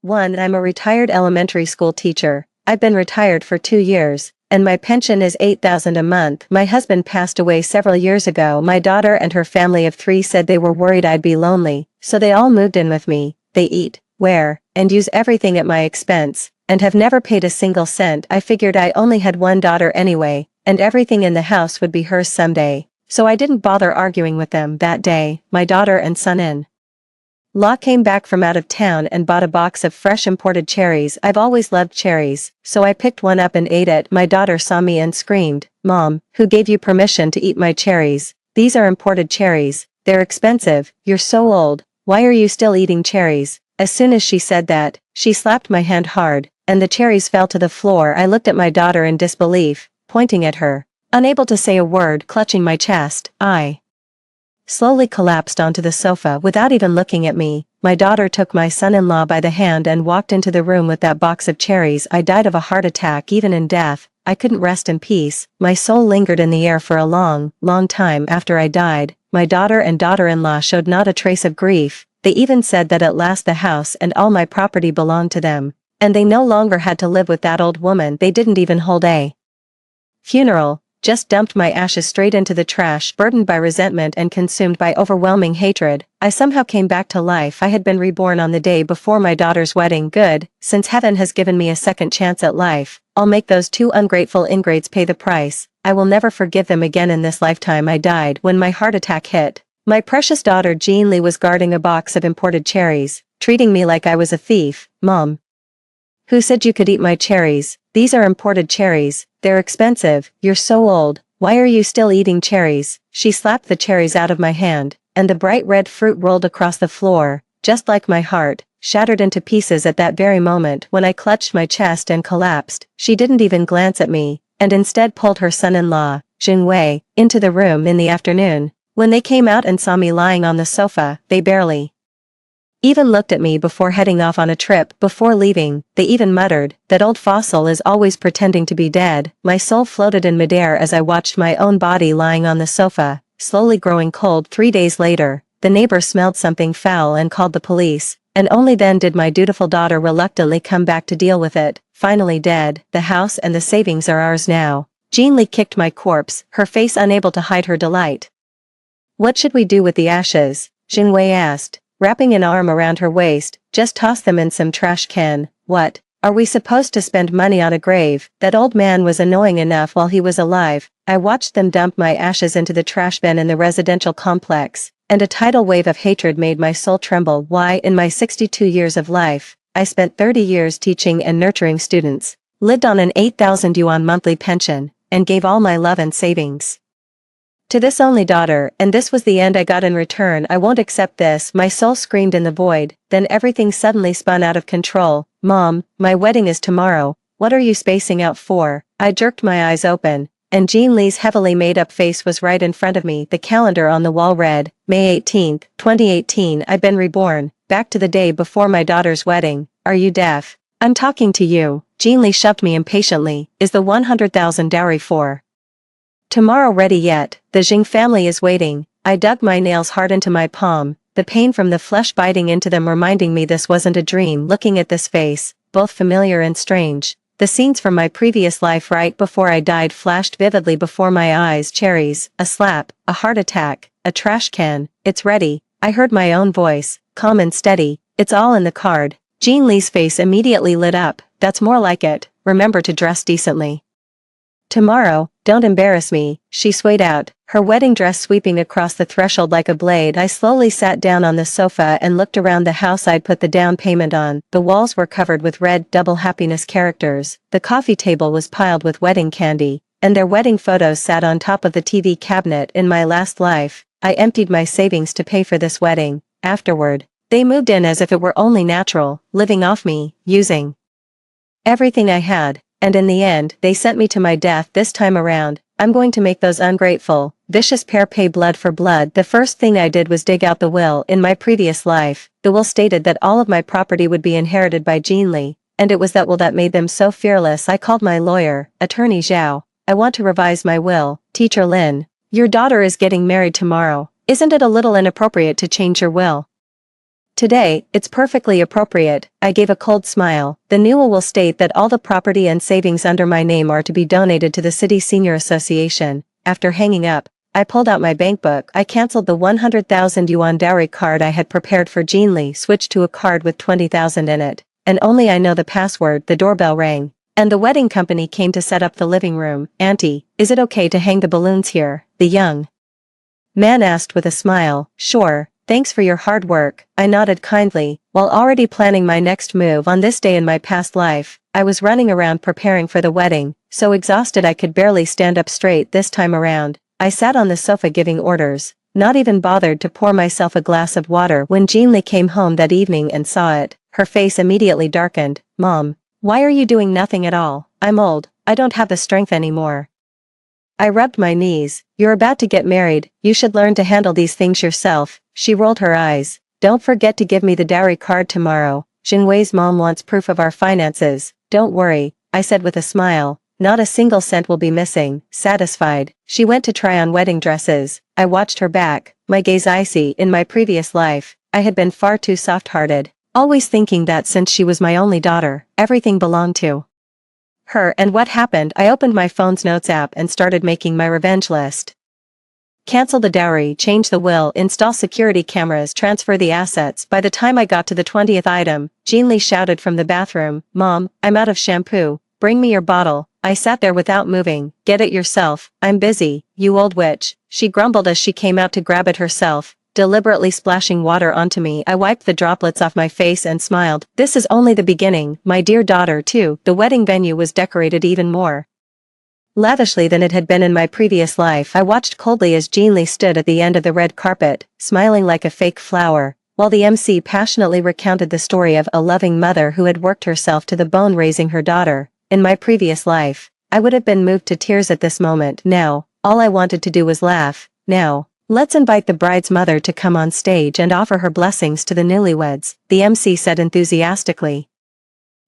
1. I'm a retired elementary school teacher. I've been retired for 2 years, and my pension is $8,000 a month. My husband passed away several years ago. My daughter and her family of 3 said they were worried I'd be lonely, so they all moved in with me. They eat, wear, and use everything at my expense, and have never paid a single cent. I figured I only had one daughter anyway, and everything in the house would be hers someday, so I didn't bother arguing with them that day. My daughter and son-in-law came back from out of town and bought a box of fresh imported cherries. I've always loved cherries, so I picked one up and ate it. My daughter saw me and screamed, "Mom, who gave you permission to eat my cherries? These are imported cherries. They're expensive. You're so old. Why are you still eating cherries?" As soon as she said that, she slapped my hand hard, and the cherries fell to the floor. I looked at my daughter in disbelief, pointing at her. Unable to say a word, clutching my chest, I slowly collapsed onto the sofa without even looking at me. My daughter took my son-in-law by the hand and walked into the room with that box of cherries. I died of a heart attack. Even in death, I couldn't rest in peace. My soul lingered in the air for a long, long time after I died. My daughter and daughter-in-law showed not a trace of grief. They even said that at last the house and all my property belonged to them, and they no longer had to live with that old woman. They didn't even hold a funeral, just dumped my ashes straight into the trash. Burdened by resentment and consumed by overwhelming hatred, I somehow came back to life. I had been reborn on the day before my daughter's wedding. Good, since heaven has given me a second chance at life, I'll make those 2 ungrateful ingrates pay the price. I will never forgive them again in this lifetime. I died when my heart attack hit. My precious daughter Jean Lee was guarding a box of imported cherries, treating me like I was a thief. "Mom, who said you could eat my cherries? These are imported cherries. They're expensive. You're so old. Why are you still eating cherries?" She slapped the cherries out of my hand, and the bright red fruit rolled across the floor, just like my heart, shattered into pieces at that very moment. When I clutched my chest and collapsed, she didn't even glance at me, and instead pulled her son-in-law, Jing Wei, into the room. In the afternoon, when they came out and saw me lying on the sofa, they barely even looked at me before heading off on a trip. Before leaving, they even muttered, "That old fossil is always pretending to be dead." My soul floated in midair as I watched my own body lying on the sofa, slowly growing cold. 3 days later, the neighbor smelled something foul and called the police, and only then did my dutiful daughter reluctantly come back to deal with it. Finally dead, the house and the savings are ours now. Jean Lee kicked my corpse, her face unable to hide her delight. "What should we do with the ashes?" Jing Wei asked, wrapping an arm around her waist. "Just toss them in some trash can." "What? Are we supposed to spend money on a grave?" That old man was annoying enough while he was alive. I watched them dump my ashes into the trash bin in the residential complex, and a tidal wave of hatred made my soul tremble. Why, in my 62 years of life, I spent 30 years teaching and nurturing students, lived on an 8,000 yuan monthly pension, and gave all my love and savings to this only daughter, and this was the end I got in return. I won't accept this, my soul screamed in the void. Then everything suddenly spun out of control. "Mom, my wedding is tomorrow. What are you spacing out for?" I jerked my eyes open, and Jean Lee's heavily made-up face was right in front of me. The calendar on the wall read, May 18, 2018. I've been reborn, back to the day before my daughter's wedding. "Are you deaf? I'm talking to you." Jean Lee shoved me impatiently. "Is the 100,000 dowry for tomorrow ready yet? The Jing family is waiting." I dug my nails hard into my palm, the pain from the flesh biting into them reminding me this wasn't a dream. Looking at this face, both familiar and strange, the scenes from my previous life right before I died flashed vividly before my eyes. Cherries, a slap, a heart attack, a trash can. "It's ready." I heard my own voice, calm and steady. "It's all in the card." Jean Lee's face immediately lit up. "That's more like it. Remember to dress decently tomorrow. Don't embarrass me." She swayed out, her wedding dress sweeping across the threshold like a blade. I slowly sat down on the sofa and looked around the house I'd put the down payment on. The walls were covered with red double happiness characters. The coffee table was piled with wedding candy, and their wedding photos sat on top of the TV cabinet. In my last life, I emptied my savings to pay for this wedding. Afterward, they moved in as if it were only natural, living off me, using everything I had. And in the end, they sent me to my death. This time around, I'm going to make those ungrateful, vicious pair pay blood for blood. The first thing I did was dig out the will. In my previous life, the will stated that all of my property would be inherited by Jean Lee, and it was that will that made them so fearless. I called my lawyer, Attorney Zhao. "I want to revise my will." "Teacher Lin, your daughter is getting married tomorrow. Isn't it a little inappropriate to change your will?" Today, it's perfectly appropriate. I gave a cold smile. The newel will state that all the property and savings under my name are to be donated to the City Senior Association. After hanging up, I pulled out my bankbook. I cancelled the 100,000 yuan dowry card I had prepared for Jean Lee, switched to a card with 20,000 in it. And only I know the password. The doorbell rang. And the wedding company came to set up the living room. "Auntie, is it okay to hang the balloons here?" the young man asked with a smile. "Sure, thanks for your hard work," I nodded kindly. While already planning my next move on this day in my past life, I was running around preparing for the wedding, so exhausted I could barely stand up straight this time around. I sat on the sofa giving orders, not even bothered to pour myself a glass of water when Jean Lee came home that evening and saw it. Her face immediately darkened. "Mom, why are you doing nothing at all? I'm old, I don't have the strength anymore." I rubbed my knees. "You're about to get married, you should learn to handle these things yourself." She rolled her eyes. "Don't forget to give me the dowry card tomorrow. Jingwei's mom wants proof of our finances." "Don't worry," I said with a smile. "Not a single cent will be missing." Satisfied, she went to try on wedding dresses. I watched her back, my gaze icy. In my previous life, I had been far too soft-hearted, always thinking that since she was my only daughter, everything belonged to her. And what happened? I opened my phone's notes app and started making my revenge list. Cancel the dowry, change the will, install security cameras, transfer the assets. By the time I got to the 20th item, Jean Lee shouted from the bathroom, "Mom, I'm out of shampoo. Bring me your bottle." I sat there without moving. "Get it yourself. I'm busy, you old witch," she grumbled as she came out to grab it herself, deliberately splashing water onto me. I wiped the droplets off my face and smiled. "This is only the beginning, my dear daughter." Too, the wedding venue was decorated even more lavishly than it had been in my previous life. I watched coldly as Jean Lee stood at the end of the red carpet, smiling like a fake flower, while the MC passionately recounted the story of a loving mother who had worked herself to the bone raising her daughter. In my previous life, I would have been moved to tears at this moment. Now, all I wanted to do was laugh. "Now, let's invite the bride's mother to come on stage and offer her blessings to the newlyweds," the MC said enthusiastically.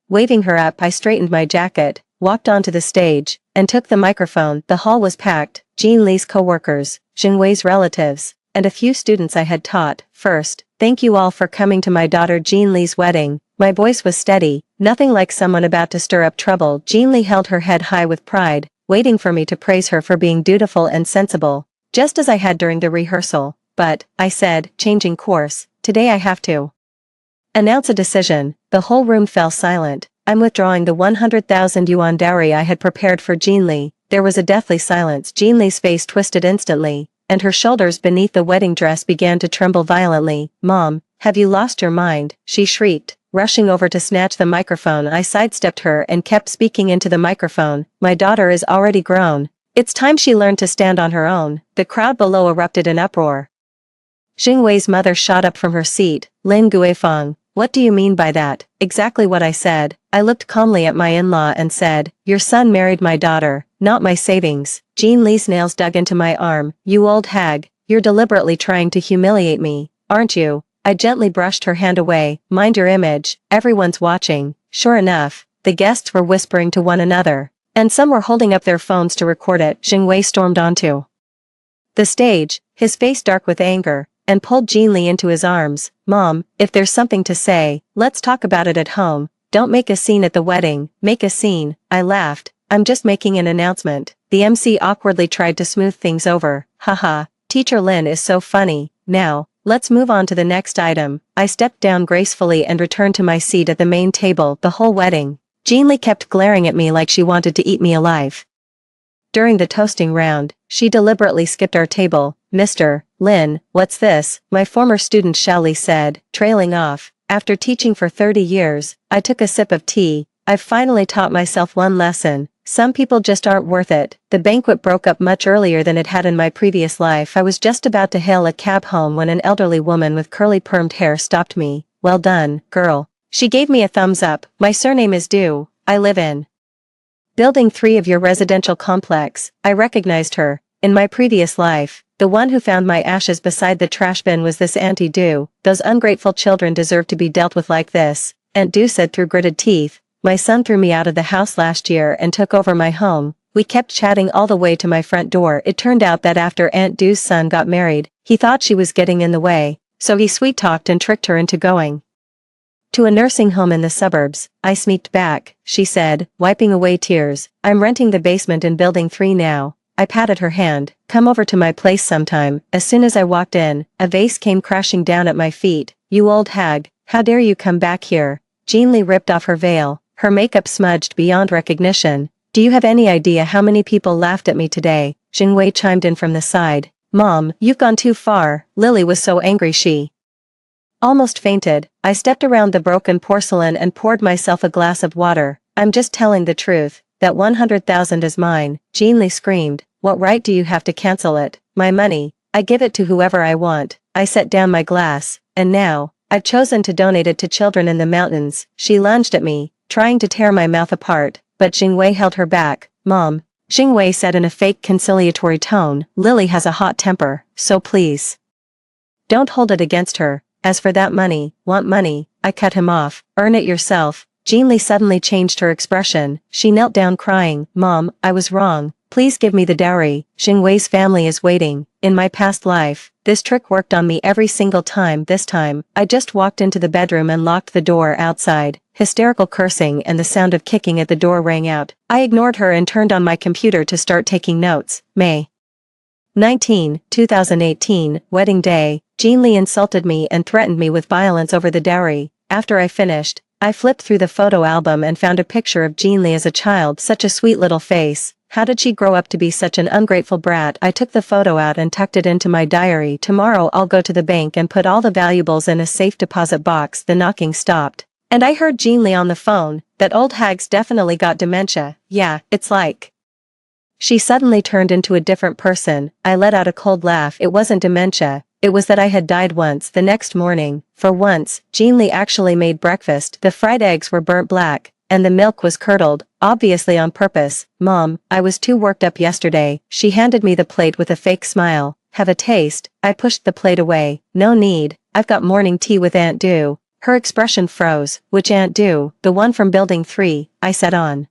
Waving her up, I straightened my jacket, walked onto the stage, and took the microphone. The hall was packed. Jean Lee's co-workers, Jingwei's relatives, and a few students I had taught. "First, thank you all for coming to my daughter Jean Lee's wedding." My voice was steady, nothing like someone about to stir up trouble. Jean Lee held her head high with pride, waiting for me to praise her for being dutiful and sensible, just as I had during the rehearsal. "But," I said, changing course, "today I have to announce a decision." The whole room fell silent. "I'm withdrawing the 100,000 yuan dowry I had prepared for Jean Lee." There was a deathly silence. Jean Lee's face twisted instantly, and her shoulders beneath the wedding dress began to tremble violently. "Mom, have you lost your mind?" she shrieked, rushing over to snatch the microphone. I sidestepped her and kept speaking into the microphone. "My daughter is already grown. It's time she learned to stand on her own." The crowd below erupted in uproar. Jingwei's mother shot up from her seat. "Lin Guifeng, what do you mean by that?" "Exactly what I said." I looked calmly at my in-law and said, "Your son married my daughter, not my savings." Jean Lee's nails dug into my arm. "You old hag, you're deliberately trying to humiliate me, aren't you?" I gently brushed her hand away. "Mind your image, everyone's watching." Sure enough, the guests were whispering to one another, and some were holding up their phones to record it. Jingwei stormed onto the stage, his face dark with anger, and pulled Jean Lee into his arms. "Mom, if there's something to say, let's talk about it at home. Don't make a scene at the wedding." "Make a scene?" I laughed. "I'm just making an announcement." The MC awkwardly tried to smooth things over. "Haha, Teacher Lin is so funny. Now, let's move on to the next item." I stepped down gracefully and returned to my seat at the main table. The whole wedding, Jean Lee kept glaring at me like she wanted to eat me alive. During the toasting round, she deliberately skipped our table. "Mr. Lin, what's this?" my former student Shelley said, trailing off. After teaching for 30 years, I took a sip of tea. "I've finally taught myself one lesson. Some people just aren't worth it." The banquet broke up much earlier than it had in my previous life. I was just about to hail a cab home when an elderly woman with curly permed hair stopped me. "Well done, girl." She gave me a thumbs up. "My surname is Du. I live in Building 3 of your residential complex." I recognized her. In my previous life, the one who found my ashes beside the trash bin was this Auntie Du. "Those ungrateful children deserve to be dealt with like this," Aunt Du said through gritted teeth. "My son threw me out of the house last year and took over my home." We kept chatting all the way to my front door. It turned out that after Aunt Du's son got married, he thought she was getting in the way, So he sweet-talked and tricked her into going to a nursing home in the suburbs. I sneaked back, she said, wiping away tears. I'm renting the basement in building 3 now. I patted her hand. Come over to my place sometime. As soon as I walked in, a vase came crashing down at my feet. You old hag, how dare you come back here? Jean Lee ripped off her veil, her makeup smudged beyond recognition. Do you have any idea how many people laughed at me today? Jing Wei chimed in from the side. Mom, you've gone too far. Lily was so angry she almost fainted. I stepped around the broken porcelain and poured myself a glass of water. I'm just telling the truth. That 100,000 is mine, Jean Lee screamed. What right do you have to cancel it? My money. I give it to whoever I want. I set down my glass, and now, I've chosen to donate it to children in the mountains. She lunged at me, trying to tear my mouth apart, but Jing Wei held her back. Mom, Jing Wei said in a fake conciliatory tone, Lily has a hot temper, so please don't hold it against her. As for that money, want money, I cut him off. Earn it yourself. Jean Lee suddenly changed her expression. She knelt down crying. Mom, I was wrong. Please give me the dowry. Jing Wei's family is waiting. In my past life, this trick worked on me every single time. This time, I just walked into the bedroom and locked the door outside. Hysterical cursing and the sound of kicking at the door rang out. I ignored her and turned on my computer to start taking notes. May 19, 2018, wedding day. Jean Lee insulted me and threatened me with violence over the dowry. After I finished, I flipped through the photo album and found a picture of Jean Lee as a child. Such a sweet little face. How did she grow up to be such an ungrateful brat? I took the photo out and tucked it into my diary. Tomorrow I'll go to the bank and put all the valuables in a safe deposit box. The knocking stopped, and I heard Jean Lee on the phone. That old hag's definitely got dementia. Yeah, it's like she suddenly turned into a different person. I let out a cold laugh. It wasn't dementia. It was that I had died once. The next morning, for once, Jean Lee actually made breakfast. The fried eggs were burnt black, and the milk was curdled, obviously on purpose. Mom, I was too worked up yesterday. She handed me the plate with a fake smile. Have a taste. I pushed the plate away. No need. I've got morning tea with Aunt Du. Her expression froze. Which Aunt Du? The one from building 3, I said on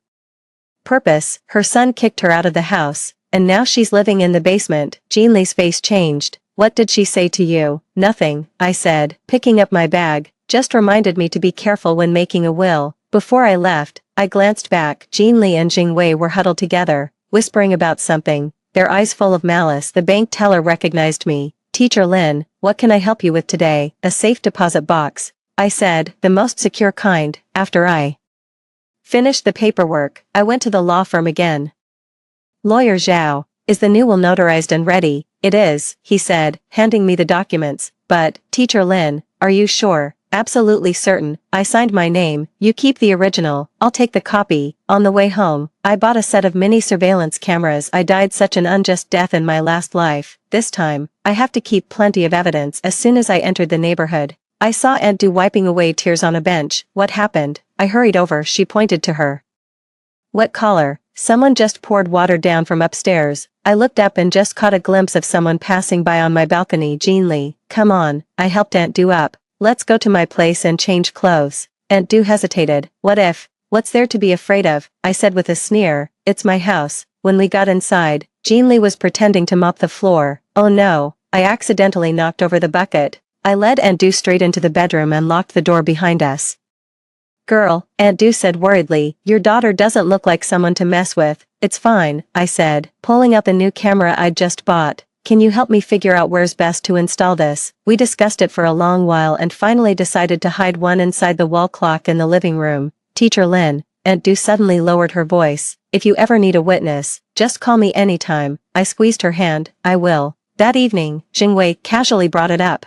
purpose. Her son kicked her out of the house, and now she's living in the basement. Jean Lee's face changed. What did she say to you? Nothing, I said, picking up my bag. Just reminded me to be careful when making a will. Before I left, I glanced back. Jean Lee and Jing Wei were huddled together, whispering about something, their eyes full of malice. The bank teller recognized me. Teacher Lin, what can I help you with today? A safe deposit box, I said, the most secure kind. After I finished the paperwork, I went to the law firm again. Lawyer Zhao, is the new will notarized and ready? It is, he said, handing me the documents. But, Teacher Lin, are you sure? Absolutely certain. I signed my name. You keep the original. I'll take the copy. On the way home, I bought a set of mini surveillance cameras. I died such an unjust death in my last life. This time, I have to keep plenty of evidence. As soon as I entered the neighborhood, I saw Aunt Du wiping away tears on a bench. What happened? I hurried over. She pointed to her wet collar. Someone just poured water down from upstairs. I looked up and just caught a glimpse of someone passing by on my balcony. Jean Lee, come on. I helped Aunt Du up. Let's go to my place and change clothes. Aunt Du hesitated. What if? What's there to be afraid of? I said with a sneer. It's my house. When we got inside, Jean Lee was pretending to mop the floor. Oh no, I accidentally knocked over the bucket. I led Aunt Du straight into the bedroom and locked the door behind us. Girl, Aunt Du said worriedly, your daughter doesn't look like someone to mess with. It's fine, I said, pulling out the new camera I'd just bought. Can you help me figure out where's best to install this? We discussed it for a long while and finally decided to hide one inside the wall clock in the living room. Teacher Lin, Aunt Du suddenly lowered her voice. If you ever need a witness, just call me anytime. I squeezed her hand. I will. That evening, Jing Wei casually brought it up.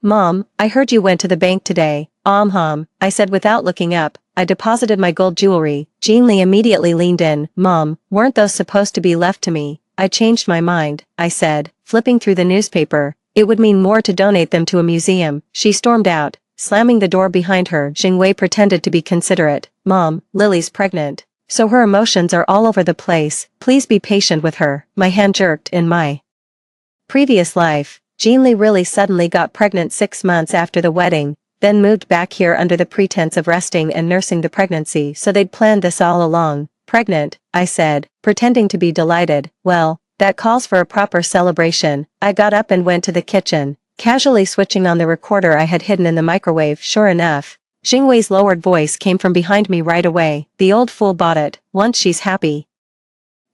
Mom, I heard you went to the bank today. I said without looking up. I deposited my gold jewelry. Jean Lee immediately leaned in. Mom, weren't those supposed to be left to me? I changed my mind, I said, flipping through the newspaper. It would mean more to donate them to a museum. She stormed out, slamming the door behind her. Jing Wei pretended to be considerate. Mom, Lily's pregnant, so her emotions are all over the place. Please be patient with her. My hand jerked. In my previous life, Jean Lee really suddenly got pregnant 6 months after the wedding, then moved back here under the pretense of resting and nursing the pregnancy. So they'd planned this all along. Pregnant, I said, pretending to be delighted. Well, that calls for a proper celebration. I got up and went to the kitchen. Casually switching on the recorder I had hidden in the microwave. Sure enough, Jingwei's lowered voice came from behind me right away. The old fool bought it. Once she's happy,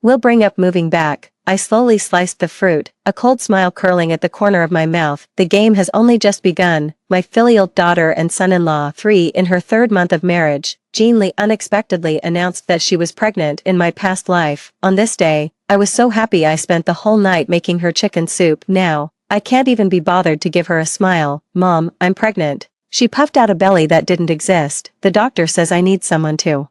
we'll bring up moving back. I slowly sliced the fruit, a cold smile curling at the corner of my mouth. The game has only just begun. My filial daughter and son-in-law, 3 in her 3rd month of marriage, Jean Lee unexpectedly announced that she was pregnant in my past life. On this day, I was so happy I spent the whole night making her chicken soup. Now, I can't even be bothered to give her a smile. Mom, I'm pregnant. She puffed out a belly that didn't exist. The doctor says I need someone to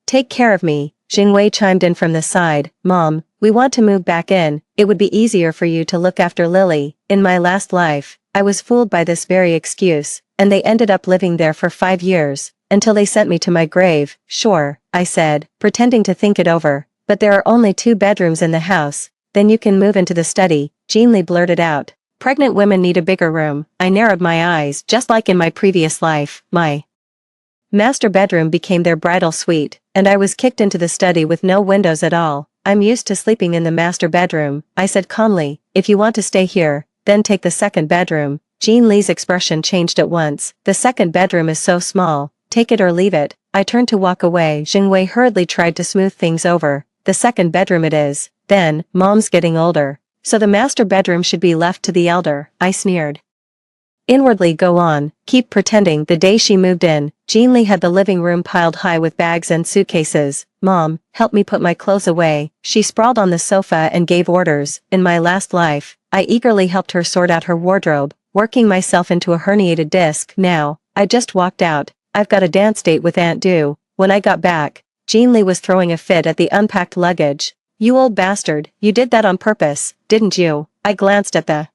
take care of me. Jingwei chimed in from the side. Mom, we want to move back in. It would be easier for you to look after Lily. In my last life, I was fooled by this very excuse, and they ended up living there for 5 years, until they sent me to my grave. Sure, I said, pretending to think it over, but there are only 2 bedrooms in the house. Then you can move into the study, Jean Lee blurted out. Pregnant women need a bigger room. I narrowed my eyes. Just like in my previous life, my master bedroom became their bridal suite, and I was kicked into the study with no windows at all. I'm used to sleeping in the master bedroom, I said calmly. If you want to stay here, then take the 2nd bedroom. Jean Lee's expression changed at once. The 2nd bedroom is so small. Take it or leave it. I turned to walk away. Jingwei hurriedly tried to smooth things over. The 2nd bedroom it is. Then, Mom's getting older, so the master bedroom should be left to the elder, I sneered. Inwardly, go on, keep pretending. The day she moved in, Jean Lee had the living room piled high with bags and suitcases. Mom, help me put my clothes away. She sprawled on the sofa and gave orders. In my last life, I eagerly helped her sort out her wardrobe, working myself into a herniated disc. Now, I just walked out. I've got a dance date with Aunt Du. When I got back, Jean Lee was throwing a fit at the unpacked luggage. You old bastard, you did that on purpose, didn't you? I glanced at the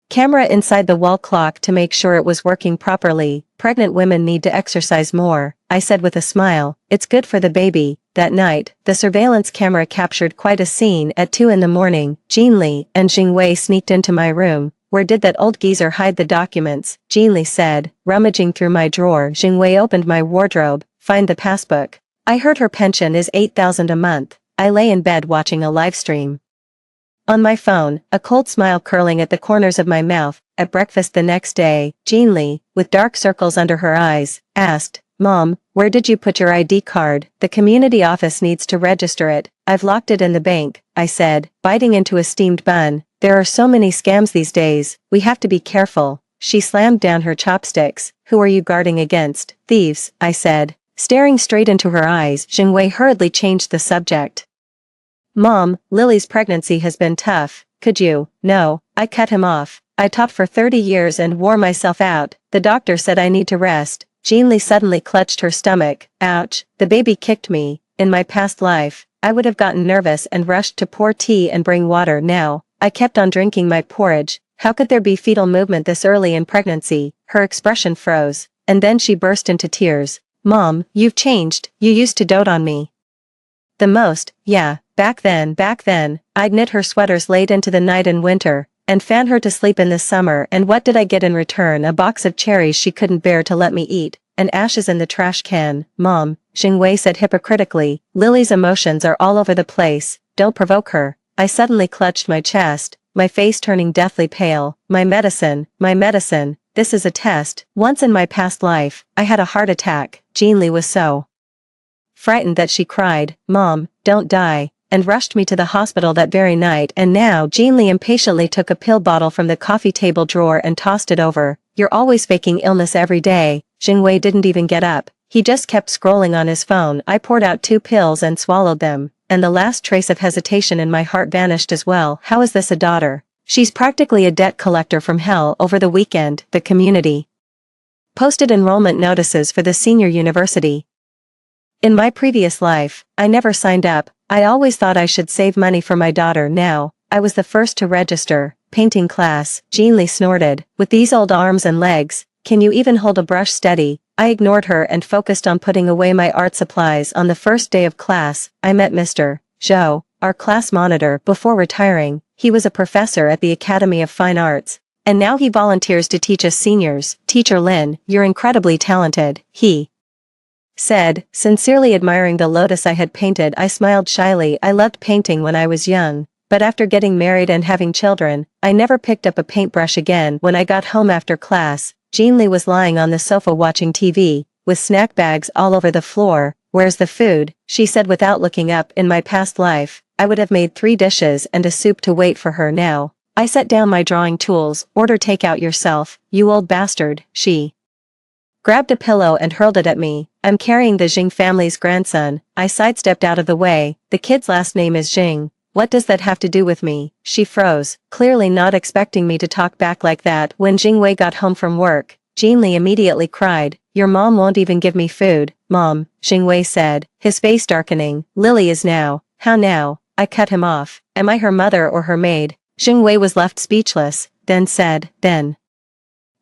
camera inside the wall clock to make sure it was working properly. Pregnant women need to exercise more, I said with a smile. It's good for the baby. That night, the surveillance camera captured quite a scene. At 2 in the morning, Jean Lee and Jingwei sneaked into my room. Where did that old geezer hide the documents? Jean Lee said, rummaging through my drawer. Jingwei opened my wardrobe. Find the passbook. I heard her pension is $8,000 a month. I lay in bed watching a live stream on my phone, a cold smile curling at the corners of my mouth. At breakfast the next day, Jean Lee, with dark circles under her eyes, asked, Mom, where did you put your ID card? The community office needs to register it. I've locked it in the bank, I said, biting into a steamed bun. There are so many scams these days, we have to be careful. She slammed down her chopsticks. Who are you guarding against? Thieves, I said. Staring straight into her eyes, Jingwei hurriedly changed the subject. Mom, Lily's pregnancy has been tough. Could you? No, I cut him off. I taught for 30 years and wore myself out. The doctor said I need to rest. Jean Lee suddenly clutched her stomach. Ouch, the baby kicked me. In my past life, I would have gotten nervous and rushed to pour tea and bring water. Now, I kept on drinking my porridge. How could there be fetal movement this early in pregnancy? Her expression froze, and then she burst into tears. Mom, you've changed. You used to dote on me the most. Yeah, back then, I'd knit her sweaters late into the night in winter, and fan her to sleep in the summer. And what did I get in return? A box of cherries she couldn't bear to let me eat, and ashes in the trash can. Mom, Jingwei said hypocritically, Lily's emotions are all over the place. Don't provoke her. I suddenly clutched my chest, my face turning deathly pale. My medicine, this is a test. Once in my past life, I had a heart attack. Jean Lee was so frightened that she cried, Mom, don't die, and rushed me to the hospital that very night. And now Jean Lee impatiently took a pill bottle from the coffee table drawer and tossed it over. You're always faking illness every day. Jingwei didn't even get up. He just kept scrolling on his phone. I poured out 2 pills and swallowed them, and the last trace of hesitation in my heart vanished as well. How is this a daughter? She's practically a debt collector from hell. Over the weekend, the community posted enrollment notices for the senior university. In my previous life, I never signed up. I always thought I should save money for my daughter. Now, I was the first to register. Painting class, Jean Lee snorted. With these old arms and legs, can you even hold a brush steady? I ignored her and focused on putting away my art supplies. On the first day of class, I met Mr. Zhou, our class monitor. Before retiring, he was a professor at the Academy of Fine Arts, and now he volunteers to teach us seniors. Teacher Lin, you're incredibly talented, he said, sincerely admiring the lotus I had painted. I smiled shyly. I loved painting when I was young, But after getting married and having children, I never picked up a paintbrush again. When I got home after class, Jean Lee was lying on the sofa watching TV, with snack bags all over the floor. "Where's the food?" she said without looking up. In my past life, I would have made 3 dishes and a soup to wait for her now. I set down my drawing tools. "Order takeout yourself, you old bastard." She grabbed a pillow and hurled it at me. "I'm carrying the Jing family's grandson." I sidestepped out of the way. "The kid's last name is Jing. What does that have to do with me?" She froze, clearly not expecting me to talk back like that. When Jingwei got home from work, Jean Lee immediately cried, "Your mom won't even give me food." "Mom," Jingwei said, his face darkening. "Lily is now." "How now?" I cut him off. "Am I her mother or her maid?" Jingwei was left speechless, then said, "Then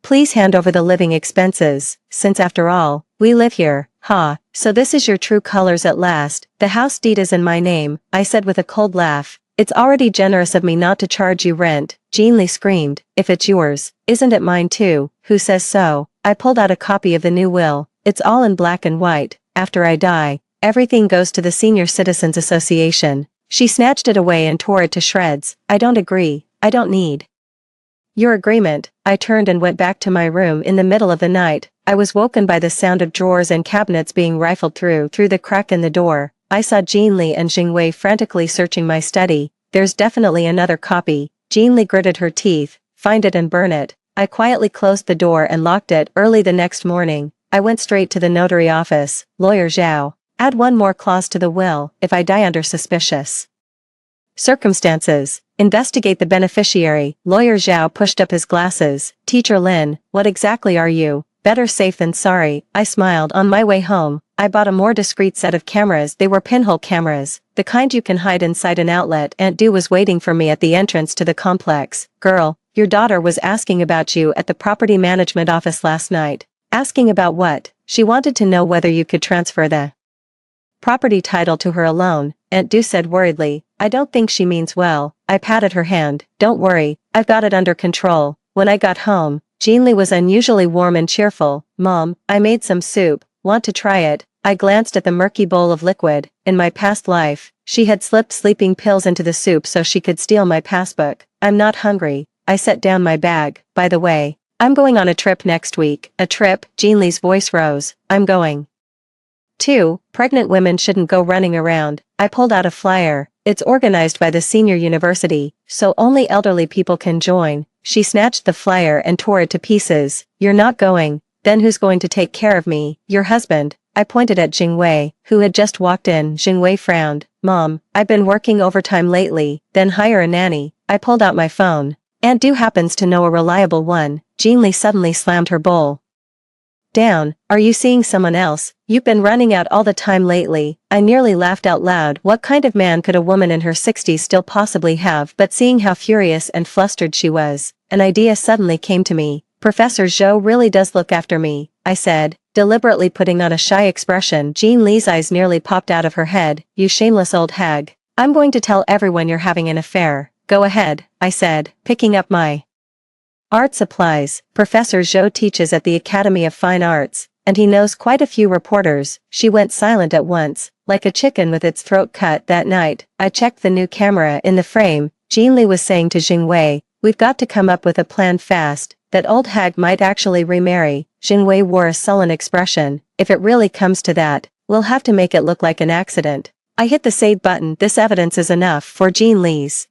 please hand over the living expenses, since after all, we live here." "Ha, so this is your true colors at last." "The house deed is in my name," I said with a cold laugh. "It's already generous of me not to charge you rent." Jean Lee screamed, "If it's yours, isn't it mine too?" "Who says so?" I pulled out a copy of the new will. "It's all in black and white. After I die, everything goes to the Senior Citizens Association." She snatched it away and tore it to shreds. "I don't agree. I don't need your agreement." I turned and went back to my room. In the middle of the night, I was woken by the sound of drawers and cabinets being rifled through the crack in the door. I saw Jean Lee and Jingwei frantically searching my study. "There's definitely another copy." Jean Lee gritted her teeth. "Find it and burn it." I quietly closed the door and locked it. Early the next morning, I went straight to the notary office. "Lawyer Zhao, add one more clause to the will. If I die under suspicious circumstances, investigate the beneficiary." Lawyer Zhao pushed up his glasses. "Teacher Lin, what exactly are you?" "Better safe than sorry." I smiled. On my way home, I bought a more discreet set of cameras. They were pinhole cameras, the kind you can hide inside an outlet. Aunt Du was waiting for me at the entrance to the complex. "Girl, your daughter was asking about you at the property management office last night." "Asking about what?" "She wanted to know whether you could transfer the property title to her alone," Aunt Du said worriedly. "I don't think she means well." I patted her hand. "Don't worry, I've got it under control." When I got home, Jean Lee was unusually warm and cheerful. "Mom, I made some soup. Want to try it?" I glanced at the murky bowl of liquid. In my past life, she had slipped sleeping pills into the soup so she could steal my passbook. "I'm not hungry." I set down my bag. "By the way, I'm going on a trip next week." "A trip?" Jean Lee's voice rose. "I'm going 2. Pregnant women shouldn't go running around." I pulled out a flyer. "It's organized by the senior university, so only elderly people can join." She snatched the flyer and tore it to pieces. "You're not going? Then who's going to take care of me?" "Your husband." I pointed at Jingwei, who had just walked in. Jingwei frowned. "Mom, I've been working overtime lately." "Then hire a nanny." I pulled out my phone. "Aunt Du happens to know a reliable one." Jean Lee suddenly slammed her bowl down. "Are you seeing someone else? You've been running out all the time lately." I nearly laughed out loud. What kind of man could a woman in her 60s still possibly have? But seeing how furious and flustered she was, an idea suddenly came to me. "Professor Zhou really does look after me," I said, deliberately putting on a shy expression. Jean Lee's eyes nearly popped out of her head. "You shameless old hag. I'm going to tell everyone you're having an affair." "Go ahead," I said, picking up my art supplies. "Professor Zhou teaches at the Academy of Fine Arts, and he knows quite a few reporters." She went silent at once, like a chicken with its throat cut. That night, I checked the new camera. In the frame, Jean Lee was saying to Jingwei, "We've got to come up with a plan fast. That old hag might actually remarry." Jingwei wore a sullen expression. "If it really comes to that, we'll have to make it look like an accident." I hit the save button. This evidence is enough for Jean Lee's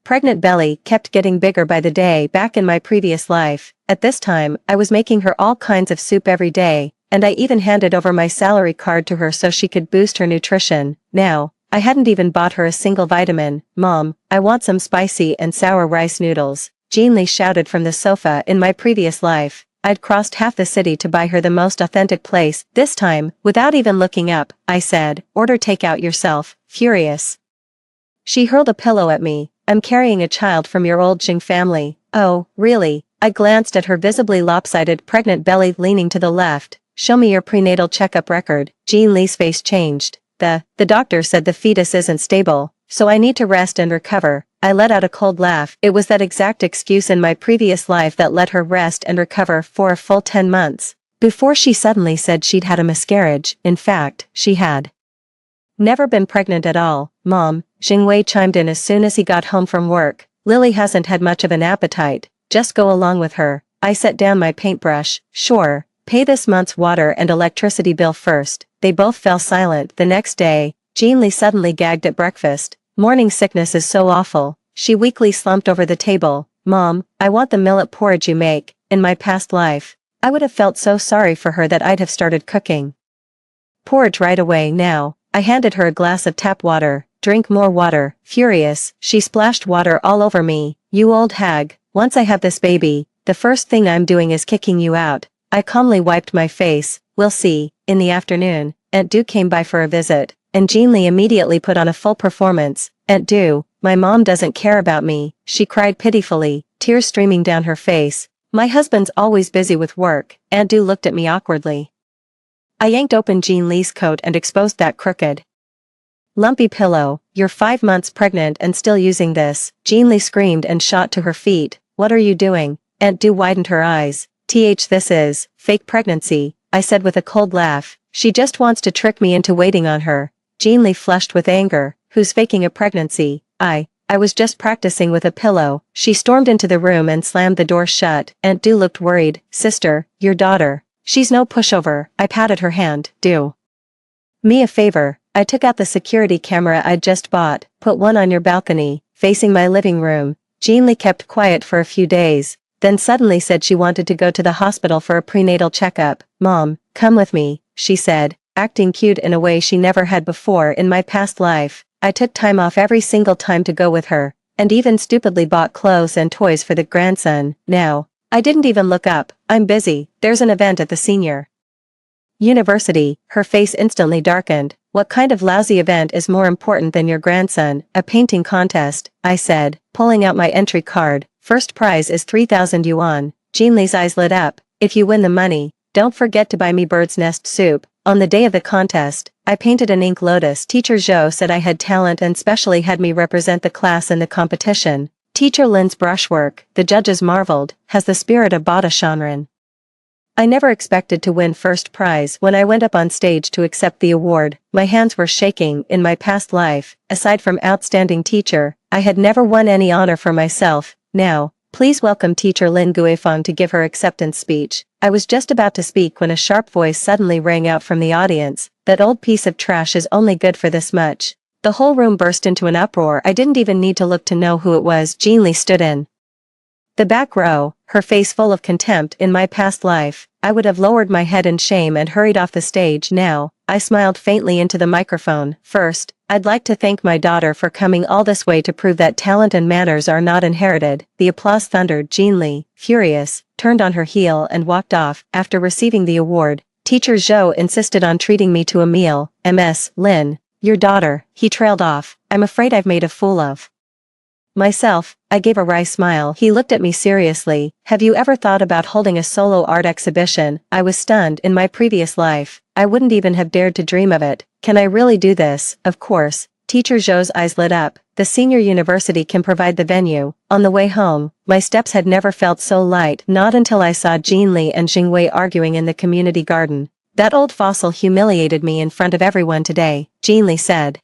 pregnant belly kept getting bigger by the day. Back in my previous life, at this time, I was making her all kinds of soup every day, and I even handed over my salary card to her so she could boost her nutrition. Now, I hadn't even bought her a single vitamin. "Mom, I want some spicy and sour rice noodles," Jean Lee shouted from the sofa. In my previous life, I'd crossed half the city to buy her the most authentic place. This time, without even looking up, I said, "Order takeout yourself." Furious, she hurled a pillow at me. "I'm carrying a child from your old Jing family." "Oh, really?" I glanced at her visibly lopsided pregnant belly leaning to the left. "Show me your prenatal checkup record." Jean Lee's face changed. The doctor said the fetus isn't stable, so I need to rest and recover." I let out a cold laugh. It was that exact excuse in my previous life that let her rest and recover for a full 10 months. Before she suddenly said she'd had a miscarriage. In fact, she had Never been pregnant at all, Mom, Jingwei chimed in as soon as he got home from work. Lily hasn't had much of an appetite, just go along with her. I set down my paintbrush. Sure, pay this month's water and electricity bill first. They both fell silent. The next day, Jean-Lee suddenly gagged at breakfast. Morning sickness is so awful. She weakly slumped over the table. Mom, I want the millet porridge you make. In my past life, I would have felt so sorry for her that I'd have started cooking porridge right away. Now, I handed her a glass of tap water. Drink more water. Furious, she splashed water all over me. You old hag, once I have this baby, the first thing I'm doing is kicking you out. I calmly wiped my face. We'll see. In the afternoon, Aunt Du came by for a visit, and Jean-Lee immediately put on a full performance. Aunt Du, my mom doesn't care about me, she cried pitifully, tears streaming down her face. My husband's always busy with work. Aunt Du looked at me awkwardly. I yanked open Jean-Lee's coat and exposed that crooked, lumpy pillow. You're 5 months pregnant and still using this. Jean-Lee screamed and shot to her feet. What are you doing? Aunt Du widened her eyes. This is fake pregnancy, I said with a cold laugh. She just wants to trick me into waiting on her. Jean-Lee flushed with anger. Who's faking a pregnancy? I was just practicing with a pillow. She stormed into the room and slammed the door shut. Aunt Du looked worried. Sister, your daughter. She's no pushover. I patted her hand. Do me a favor. I took out the security camera I'd just bought. Put one on your balcony, facing my living room. Jean-Lee kept quiet for a few days, then suddenly said she wanted to go to the hospital for a prenatal checkup. Mom, come with me, she said, acting cute in a way she never had before in my past life. I took time off every single time to go with her, and even stupidly bought clothes and toys for the grandson. Now, I didn't even look up. I'm busy. There's an event at the senior university. Her face instantly darkened. What kind of lousy event is more important than your grandson? A painting contest, I said, pulling out my entry card. First prize is 3,000 yuan. Jean-Lee's eyes lit up. If you win the money, don't forget to buy me bird's nest soup. On the day of the contest, I painted an ink lotus. Teacher Zhou said I had talent and specially had me represent the class in the competition. Teacher Lin's brushwork, the judges marveled, has the spirit of Bada Shanren. I never expected to win first prize. When I went up on stage to accept the award, my hands were shaking. In my past life, aside from outstanding teacher, I had never won any honor for myself. Now, please welcome Teacher Lin Guifeng to give her acceptance speech. I was just about to speak when a sharp voice suddenly rang out from the audience. That old piece of trash is only good for this much. The whole room burst into an uproar. I didn't even need to look to know who it was. Jean-Lee stood in the back row, her face full of contempt. In my past life, I would have lowered my head in shame and hurried off the stage. Now, I smiled faintly into the microphone. First, I'd like to thank my daughter for coming all this way to prove that talent and manners are not inherited. The applause thundered. Jean-Lee, furious, turned on her heel and walked off. After receiving the award, Teacher Zhou insisted on treating me to a meal. Ms. Lin, your daughter, he trailed off. I'm afraid I've made a fool of myself. I gave a wry smile. He looked at me seriously. Have you ever thought about holding a solo art exhibition? I was stunned. In my previous life, I wouldn't even have dared to dream of it. Can I really do this? Of course. Teacher Zhou's eyes lit up. The senior university can provide the venue. On the way home, my steps had never felt so light. Not until I saw Jean-Lee and Jingwei arguing in the community garden. That old fossil humiliated me in front of everyone today, Jean-Lee said.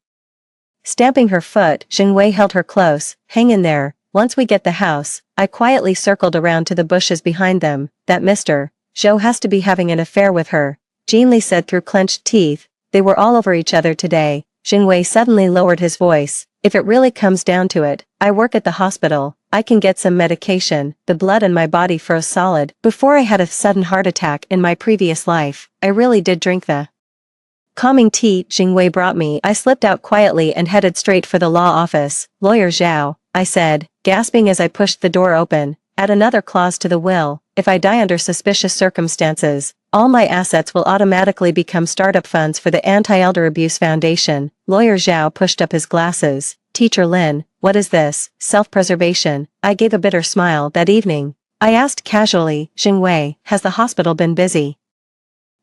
Stamping her foot, Jingwei held her close. Hang in there. Once we get the house, I quietly circled around to the bushes behind them. That Mr. Zhou has to be having an affair with her, Jean-Lee said through clenched teeth. They were all over each other today. Jingwei suddenly lowered his voice. If it really comes down to it, I work at the hospital. I can get some medication. The blood in my body froze solid. Before I had a sudden heart attack in my previous life, I really did drink the calming tea Jingwei brought me. I slipped out quietly and headed straight for the law office. Lawyer Zhao, I said, gasping as I pushed the door open. Add another clause to the will. If I die under suspicious circumstances, all my assets will automatically become startup funds for the Anti-Elder Abuse Foundation. Lawyer Zhao pushed up his glasses. Teacher Lin, what is this? Self-preservation. I gave a bitter smile. That evening, I asked casually, Jingwei, has the hospital been busy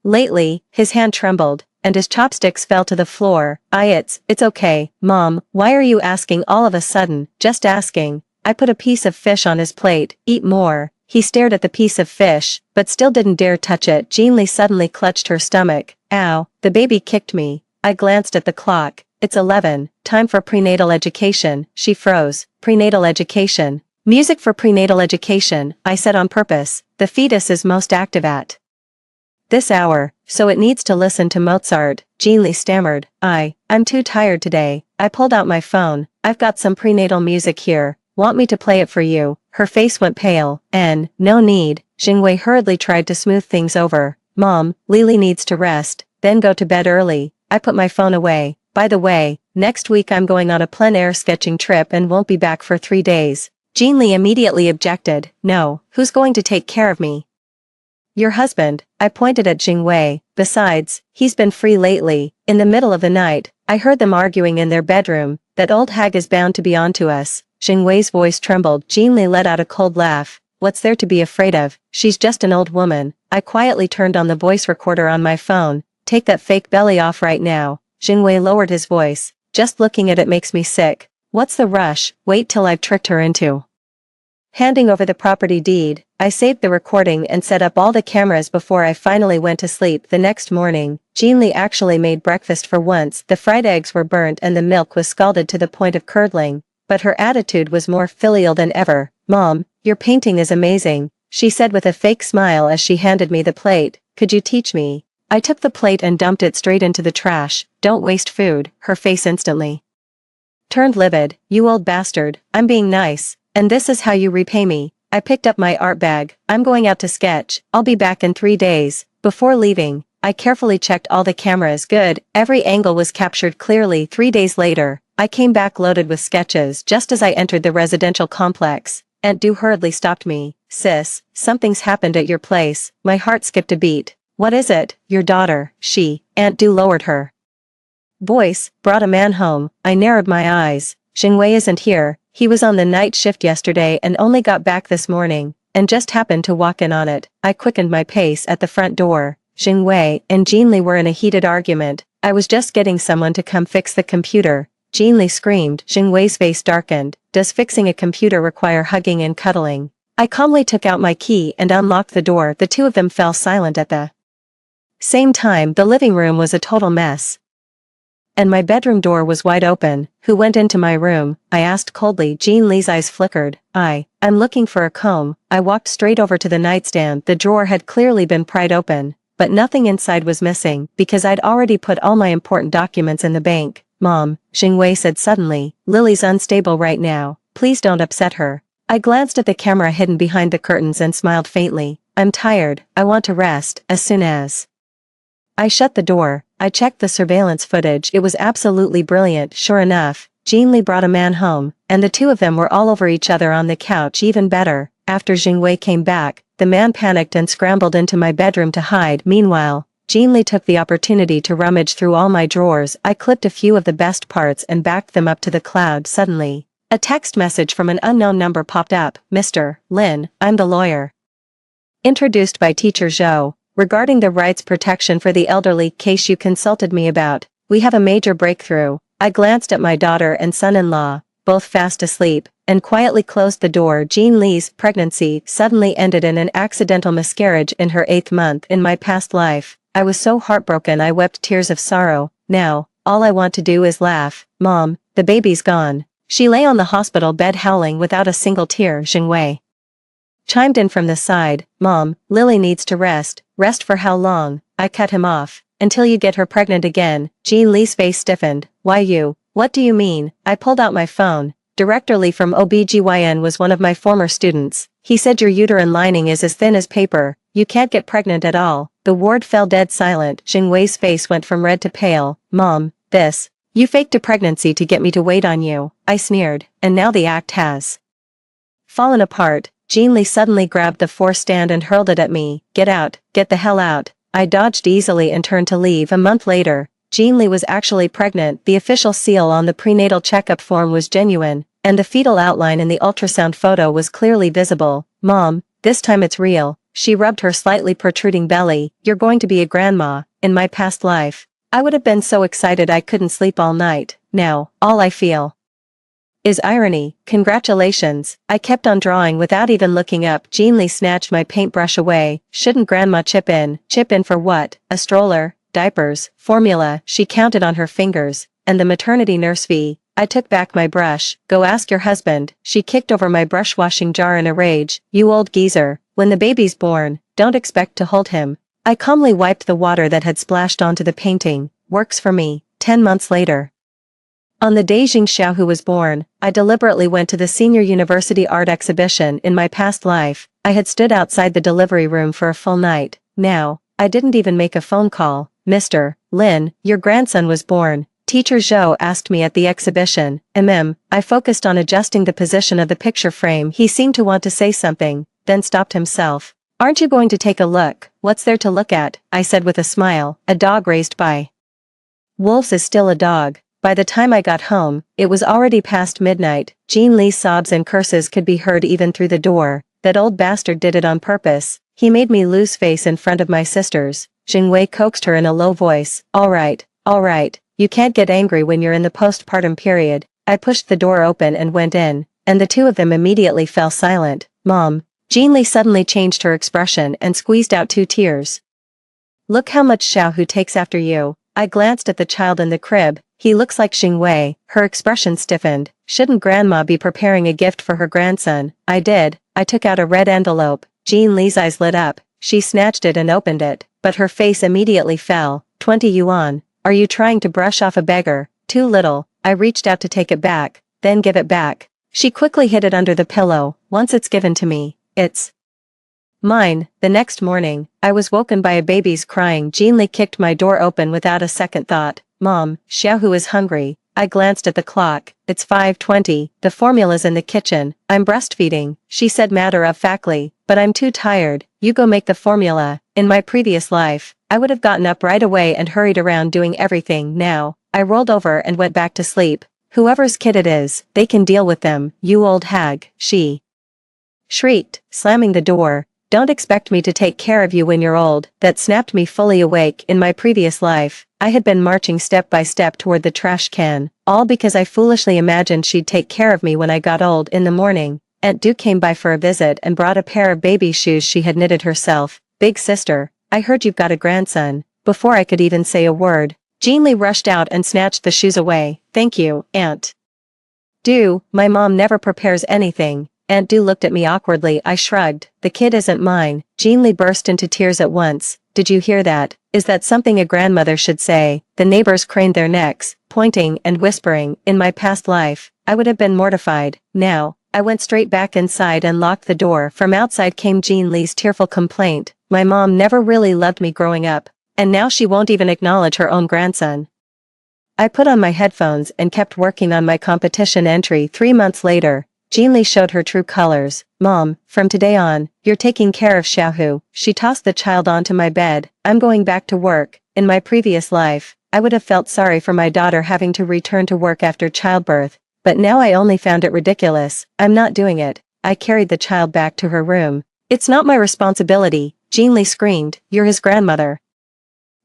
lately? His hand trembled, and his chopsticks fell to the floor. It's okay, Mom. Why are you asking all of a sudden? Just asking. I put a piece of fish on his plate. Eat more. He stared at the piece of fish, but still didn't dare touch it. Jean-Lee suddenly clutched her stomach. Ow, the baby kicked me. I glanced at the clock. It's 11, time for prenatal education. She froze. Prenatal education. Music for prenatal education, I said on purpose. The fetus is most active at this hour, so it needs to listen to Mozart. Jean Lee stammered. I'm too tired today. I pulled out my phone. I've got some prenatal music here. Want me to play it for you? Her face went pale. No need. Jingwei hurriedly tried to smooth things over. Mom, Lily needs to rest, then go to bed early. I put my phone away. By the way, next week I'm going on a plein air sketching trip and won't be back for 3 days. Jean Lee immediately objected. No, who's going to take care of me? Your husband, I pointed at Jingwei. Besides, he's been free lately. In the middle of the night, I heard them arguing in their bedroom. That old hag is bound to be onto us. Jingwei's voice trembled. Jean Lee let out a cold laugh. What's there to be afraid of? She's just an old woman. I quietly turned on the voice recorder on my phone. Take that fake belly off right now. Jingwei lowered his voice. Just looking at it makes me sick. What's the rush? Wait till I've tricked her into handing over the property deed. I saved the recording and set up all the cameras before I finally went to sleep. The next morning, Jean Lee actually made breakfast for once. The fried eggs were burnt and the milk was scalded to the point of curdling, but her attitude was more filial than ever. Mom, your painting is amazing, she said with a fake smile as she handed me the plate. Could you teach me? I took the plate and dumped it straight into the trash. Don't waste food. Her face instantly turned livid. You old bastard, I'm being nice. And this is how you repay me. I picked up my art bag. I'm going out to sketch. I'll be back in 3 days. Before leaving, I carefully checked all the cameras. Good, every angle was captured clearly. 3 days later, I came back loaded with sketches. Just as I entered the residential complex, Aunt Du hurriedly stopped me. Sis, something's happened at your place. My heart skipped a beat. What is it? Your daughter, Aunt Du lowered her voice, brought a man home. I narrowed my eyes. Jingwei isn't here. He was on the night shift yesterday and only got back this morning, and just happened to walk in on it. I quickened my pace at the front door. Jingwei and Jean Lee were in a heated argument. I was just getting someone to come fix the computer. Jean Lee screamed. Jingwei's face darkened. Does fixing a computer require hugging and cuddling? I calmly took out my key and unlocked the door. The two of them fell silent at the same time. The living room was a total mess, and my bedroom door was wide open. Who went into my room? I asked coldly. Jean Lee's eyes flickered. I'm looking for a comb. I walked straight over to the nightstand. The drawer had clearly been pried open, but nothing inside was missing, because I'd already put all my important documents in the bank. Mom, Jingwei said suddenly, Lily's unstable right now. Please don't upset her. I glanced at the camera hidden behind the curtains and smiled faintly. I'm tired. I want to rest. As soon as I shut the door, I checked the surveillance footage. It was absolutely brilliant. Sure enough, Jean Lee brought a man home, and the two of them were all over each other on the couch. Even better, after Jingwei came back, the man panicked and scrambled into my bedroom to hide. Meanwhile, Jean Lee took the opportunity to rummage through all my drawers. I clipped a few of the best parts and backed them up to the cloud. Suddenly, a text message from an unknown number popped up. Mr. Lin, I'm the lawyer introduced by Teacher Zhou. Regarding the rights protection for the elderly case you consulted me about, we have a major breakthrough. I glanced at my daughter and son-in-law, both fast asleep, and quietly closed the door. Jean Lee's pregnancy suddenly ended in an accidental miscarriage in her 8th month. In my past life, I was so heartbroken I wept tears of sorrow. Now, all I want to do is laugh. Mom, the baby's gone. She lay on the hospital bed howling without a single tear. Jingwei chimed in from the side. Mom, Lily needs to rest. Rest for how long? I cut him off. Until you get her pregnant again. Jean Lee's face stiffened. Why you? What do you mean? I pulled out my phone. Director Lee from OBGYN was one of my former students. He said your uterine lining is as thin as paper. You can't get pregnant at all. The ward fell dead silent. Jingwei's face went from red to pale. Mom, you faked a pregnancy to get me to wait on you. I sneered. And now the act has fallen apart. Jean Lee suddenly grabbed the force stand and hurled it at me. Get out, get the hell out. I dodged easily and turned to leave. A month later, Jean Lee was actually pregnant. The official seal on the prenatal checkup form was genuine, and the fetal outline in the ultrasound photo was clearly visible. Mom, this time it's real. She rubbed her slightly protruding belly. You're going to be a grandma. In my past life, I would have been so excited I couldn't sleep all night. Now, all I feel is irony. Congratulations. I kept on drawing without even looking up. Jean Lee snatched my paintbrush away. Shouldn't grandma chip in? Chip in for what? A stroller? diapers, formula, she counted on her fingers, and the maternity nurse fee. I took back my brush. Go ask your husband. She kicked over my brush washing jar in a rage. You old geezer. When the baby's born, don't expect to hold him. I calmly wiped the water that had splashed onto the painting. Works for me. 10 months later. On the day Jing Xiaohu was born, I deliberately went to the Senior University Art Exhibition. In my past life, I had stood outside the delivery room for a full night. Now, I didn't even make a phone call. Mr. Lin, your grandson was born. Teacher Zhou asked me at the exhibition. I focused on adjusting the position of the picture frame. He seemed to want to say something, then stopped himself. Aren't you going to take a look? What's there to look at? I said with a smile. A dog raised by wolves is still a dog. By the time I got home, it was already past midnight. Jean Li's sobs and curses could be heard even through the door. That old bastard did it on purpose. He made me lose face in front of my sisters. Jing Wei coaxed her in a low voice. All right. You can't get angry when you're in the postpartum period. I pushed the door open and went in, and the two of them immediately fell silent. Mom. Jean Li suddenly changed her expression and squeezed out 2 tears. Look how much Xiaohu takes after you. I glanced at the child in the crib. He looks like Jing Wei. Her expression stiffened. Shouldn't grandma be preparing a gift for her grandson? I did. I took out a red envelope. Jean Li's eyes lit up. She snatched it and opened it, but her face immediately fell. 20 yuan. Are you trying to brush off a beggar? Too little. I reached out to take it back, then give it back. She quickly hid it under the pillow. Once it's given to me, it's mine. The next morning, I was woken by a baby's crying. Jean Li kicked my door open without a second thought. Mom, Xiaohu is hungry. I glanced at the clock. It's 5:20. The formula's in the kitchen. I'm breastfeeding, she said matter-of-factly, but I'm too tired. You go make the formula. In my previous life, I would have gotten up right away and hurried around doing everything. Now, I rolled over and went back to sleep. Whoever's kid it is, they can deal with them. You old hag, she shrieked, slamming the door. Don't expect me to take care of you when you're old. That snapped me fully awake. In my previous life, I had been marching step by step toward the trash can, all because I foolishly imagined she'd take care of me when I got old. In the morning, Aunt Du came by for a visit and brought a pair of baby shoes she had knitted herself. Big sister, I heard you've got a grandson. Before I could even say a word, Jean Li rushed out and snatched the shoes away. Thank you, Aunt Du. My mom never prepares anything. Aunt Du looked at me awkwardly. I shrugged. The kid isn't mine. Jean Li burst into tears at once. Did you hear that? Is that something a grandmother should say? The neighbors craned their necks, pointing and whispering. In my past life, I would have been mortified. Now, I went straight back inside and locked the door. From outside came Jean Li's tearful complaint. My mom never really loved me growing up, and now she won't even acknowledge her own grandson. I put on my headphones and kept working on my competition entry. 3 months later, Jean Li showed her true colors. Mom, from today on, you're taking care of Xiaohu. She tossed the child onto my bed. I'm going back to work. In my previous life, I would have felt sorry for my daughter having to return to work after childbirth, but now I only found it ridiculous. I'm not doing it. I carried the child back to her room. It's not my responsibility, Jean Li screamed. You're his grandmother.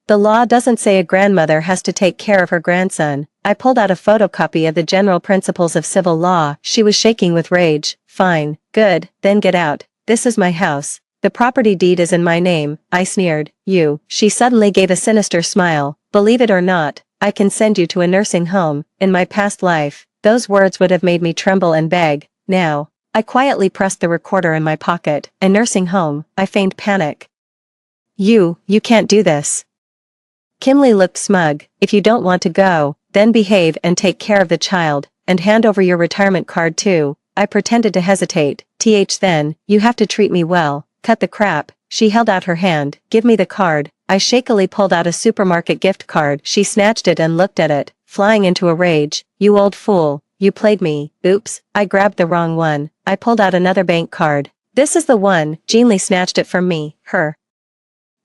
The law doesn't say a grandmother has to take care of her grandson. I pulled out a photocopy of the General Principles of Civil Law. She was shaking with rage. Fine, good, then get out. This is my house. The property deed is in my name. I sneered. You. She suddenly gave a sinister smile. Believe it or not, I can send you to a nursing home. In my past life, those words would have made me tremble and beg. Now, I quietly pressed the recorder in my pocket. A nursing home. I feigned panic. You can't do this. Kimley looked smug. If you don't want to go, then behave and take care of the child, and hand over your retirement card too. I pretended to hesitate. Then, you have to treat me well. Cut the crap. She held out her hand. Give me the card. I shakily pulled out a supermarket gift card. She snatched it and looked at it, flying into a rage. You old fool. You played me. Oops, I grabbed the wrong one. I pulled out another bank card. This is the one. Jean Li snatched it from me. Her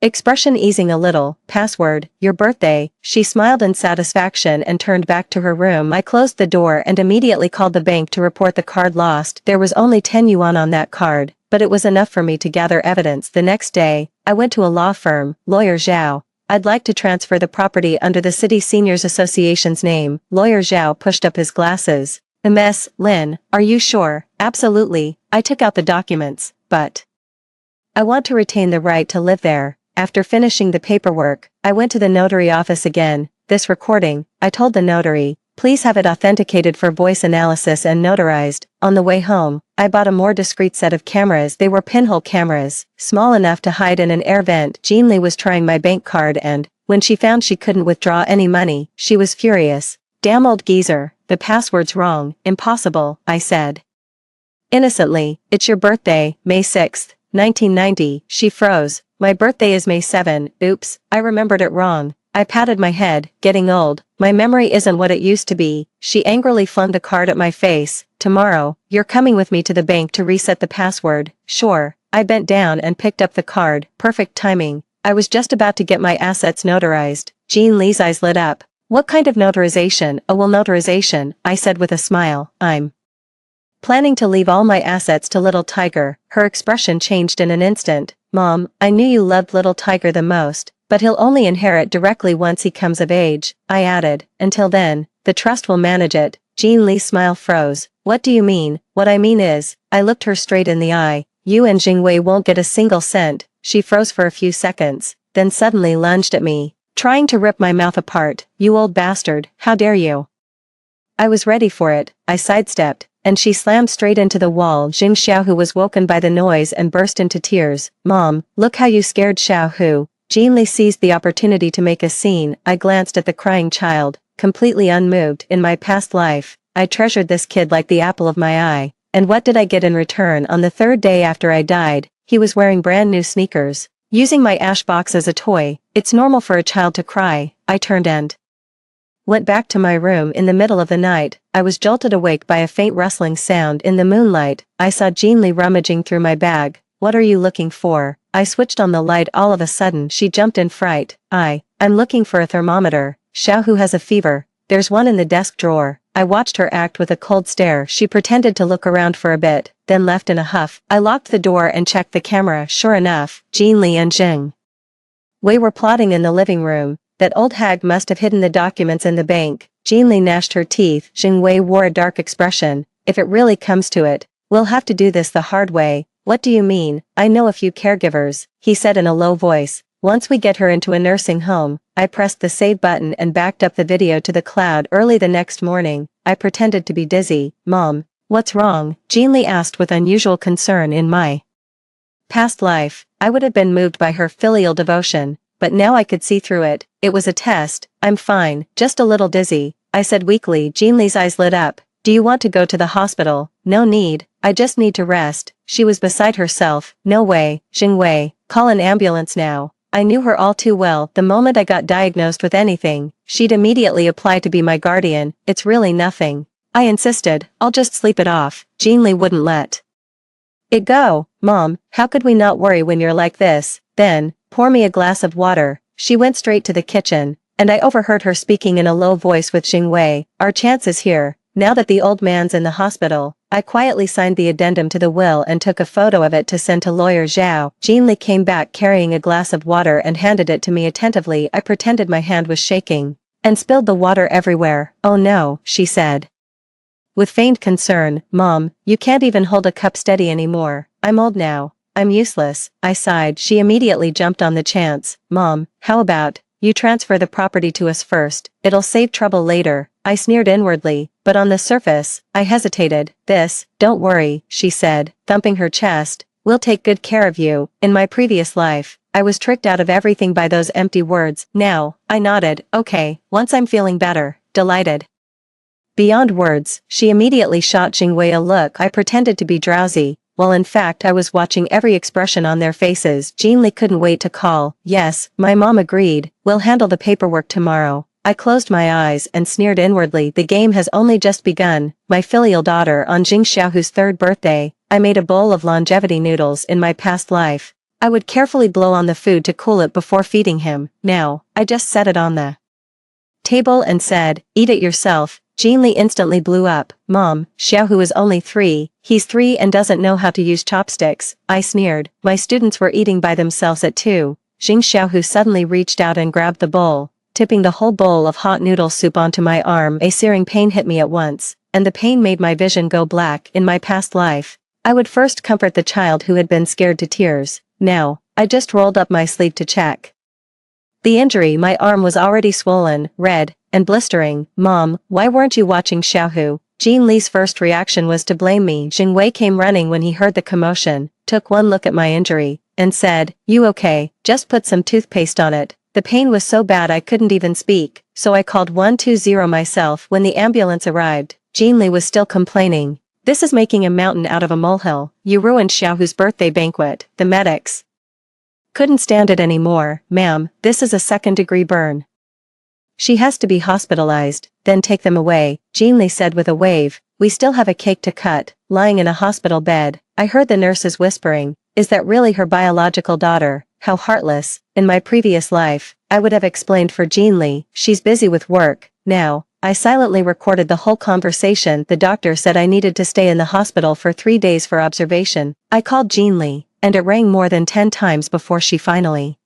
expression easing a little. Password, your birthday. She smiled in satisfaction and turned back to her room. I closed the door and immediately called the bank to report the card lost. There was only 10 yuan on that card, but it was enough for me to gather evidence. The next day, I went to a law firm, Lawyer Zhao. I'd like to transfer the property under the City Seniors Association's name. Lawyer Zhao pushed up his glasses. Ms. Lin, are you sure? Absolutely. I took out the documents, but I want to retain the right to live there. After finishing the paperwork, I went to the notary office again. This recording, I told the notary, please have it authenticated for voice analysis and notarized. On the way home, I bought a more discreet set of cameras. They were pinhole cameras, small enough to hide in an air vent. Jean Lee was trying my bank card and, when she found she couldn't withdraw any money, she was furious. Damn old geezer, the password's wrong. Impossible, I said. Innocently, it's your birthday, May 6th, 1990. She froze. My birthday is May 7. Oops, I remembered it wrong. I patted my head, getting old. My memory isn't what it used to be. She angrily flung the card at my face. Tomorrow, you're coming with me to the bank to reset the password. Sure. I bent down and picked up the card. Perfect timing. I was just about to get my assets notarized. Jean Lee's eyes lit up. What kind of notarization? Oh, well, notarization, I said with a smile. I'm planning to leave all my assets to Little Tiger. Her expression changed in an instant. Mom, I knew you loved Little Tiger the most, but he'll only inherit directly once he comes of age, I added. Until then, the trust will manage it. Jean Lee's smile froze. What do you mean? What I mean is, I looked her straight in the eye. You and Jingwei won't get a single cent. She froze for a few seconds, then suddenly lunged at me, trying to rip my mouth apart. You old bastard, how dare you? I was ready for it. I sidestepped, and she slammed straight into the wall. Jing Xiaohu was woken by the noise and burst into tears. Mom, look how you scared Xiaohu. Jean Lee seized the opportunity to make a scene. I glanced at the crying child, completely unmoved. In my past life, I treasured this kid like the apple of my eye. And what did I get in return? On the third day after I died, he was wearing brand new sneakers. Using my ash box as a toy, it's normal for a child to cry. I turned and went back to my room. In the middle of the night, I was jolted awake by a faint rustling sound. In the moonlight, I saw Jean Lee rummaging through my bag. What are you looking for? I switched on the light. All of a sudden she jumped in fright. I'm looking for a thermometer. Xiaohu has a fever. There's one in the desk drawer. I watched her act with a cold stare. She pretended to look around for a bit, then left in a huff. I locked the door and checked the camera. Sure enough, Jean Lee and Jing Wei were plotting in the living room. That old hag must have hidden the documents in the bank. Jean Lee gnashed her teeth. Jing Wei wore a dark expression. If it really comes to it, we'll have to do this the hard way. What do you mean? I know a few caregivers, he said in a low voice. Once we get her into a nursing home. I pressed the save button and backed up the video to the cloud. Early the next morning, I pretended to be dizzy. Mom, what's wrong? Jean Lee asked with unusual concern. In my past life, I would have been moved by her filial devotion, but now I could see through it. It was a test. I'm fine, just a little dizzy, I said weakly. Jean Lee's eyes lit up. Do you want to go to the hospital? No need, I just need to rest. She was beside herself. No way, Jing Wei, call an ambulance now. I knew her all too well. The moment I got diagnosed with anything, she'd immediately apply to be my guardian. It's really nothing. I insisted, I'll just sleep it off. Jean Lee wouldn't let it go. Mom, how could we not worry when you're like this? Then, pour me a glass of water. She went straight to the kitchen, and I overheard her speaking in a low voice with Jing Wei. Our chance is here. Now that the old man's in the hospital, I quietly signed the addendum to the will and took a photo of it to send to lawyer Zhao. Jean Lee came back carrying a glass of water and handed it to me attentively. I pretended my hand was shaking and spilled the water everywhere. Oh no, she said with feigned concern. Mom, you can't even hold a cup steady anymore. I'm old now. I'm useless. I sighed. She immediately jumped on the chance. Mom, how about you transfer the property to us first? It'll save trouble later. I sneered inwardly, but on the surface, I hesitated. Don't worry, she said, thumping her chest. We'll take good care of you. In my previous life, I was tricked out of everything by those empty words. Now, I nodded. Okay, once I'm feeling better, delighted beyond words, she immediately shot Jing Wei a look. I pretended to be drowsy, while in fact I was watching every expression on their faces. Jean Lee couldn't wait to call. Yes, my mom agreed. We'll handle the paperwork tomorrow. I closed my eyes and sneered inwardly. The game has only just begun. My filial daughter on Jing Xiaohu's third birthday, I made a bowl of longevity noodles. In my past life, I would carefully blow on the food to cool it before feeding him. Now, I just set it on the table and said, eat it yourself. Jean Lee instantly blew up. Mom, Xiaohu is only 3. He's 3 and doesn't know how to use chopsticks. I sneered. My students were eating by themselves at 2. Jing Xiaohu suddenly reached out and grabbed the bowl, tipping the whole bowl of hot noodle soup onto my arm. A searing pain hit me at once, and the pain made my vision go black. In my past life, I would first comfort the child who had been scared to tears. Now, I just rolled up my sleeve to check the injury. My arm was already swollen, red, and blistering. Mom, why weren't you watching Xiaohu? Jean Li's first reaction was to blame me. Jingwei came running when he heard the commotion, took one look at my injury, and said, "You okay? Just put some toothpaste on it." The pain was so bad I couldn't even speak, so I called 120 myself. When the ambulance arrived, Jean Li was still complaining. "This is making a mountain out of a molehill. You ruined Xiaohu's birthday banquet." The medics couldn't stand it anymore. "Ma'am, this is a second-degree burn. She has to be hospitalized, then take them away," Jean Li said with a wave. "We still have a cake to cut." Lying in a hospital bed, I heard the nurses whispering, "Is that really her biological daughter? How heartless." In my previous life, I would have explained for Jean Li, "She's busy with work." Now, I silently recorded the whole conversation. The doctor said I needed to stay in the hospital for 3 days for observation. I called Jean Li, and it rang more than 10 times before she finally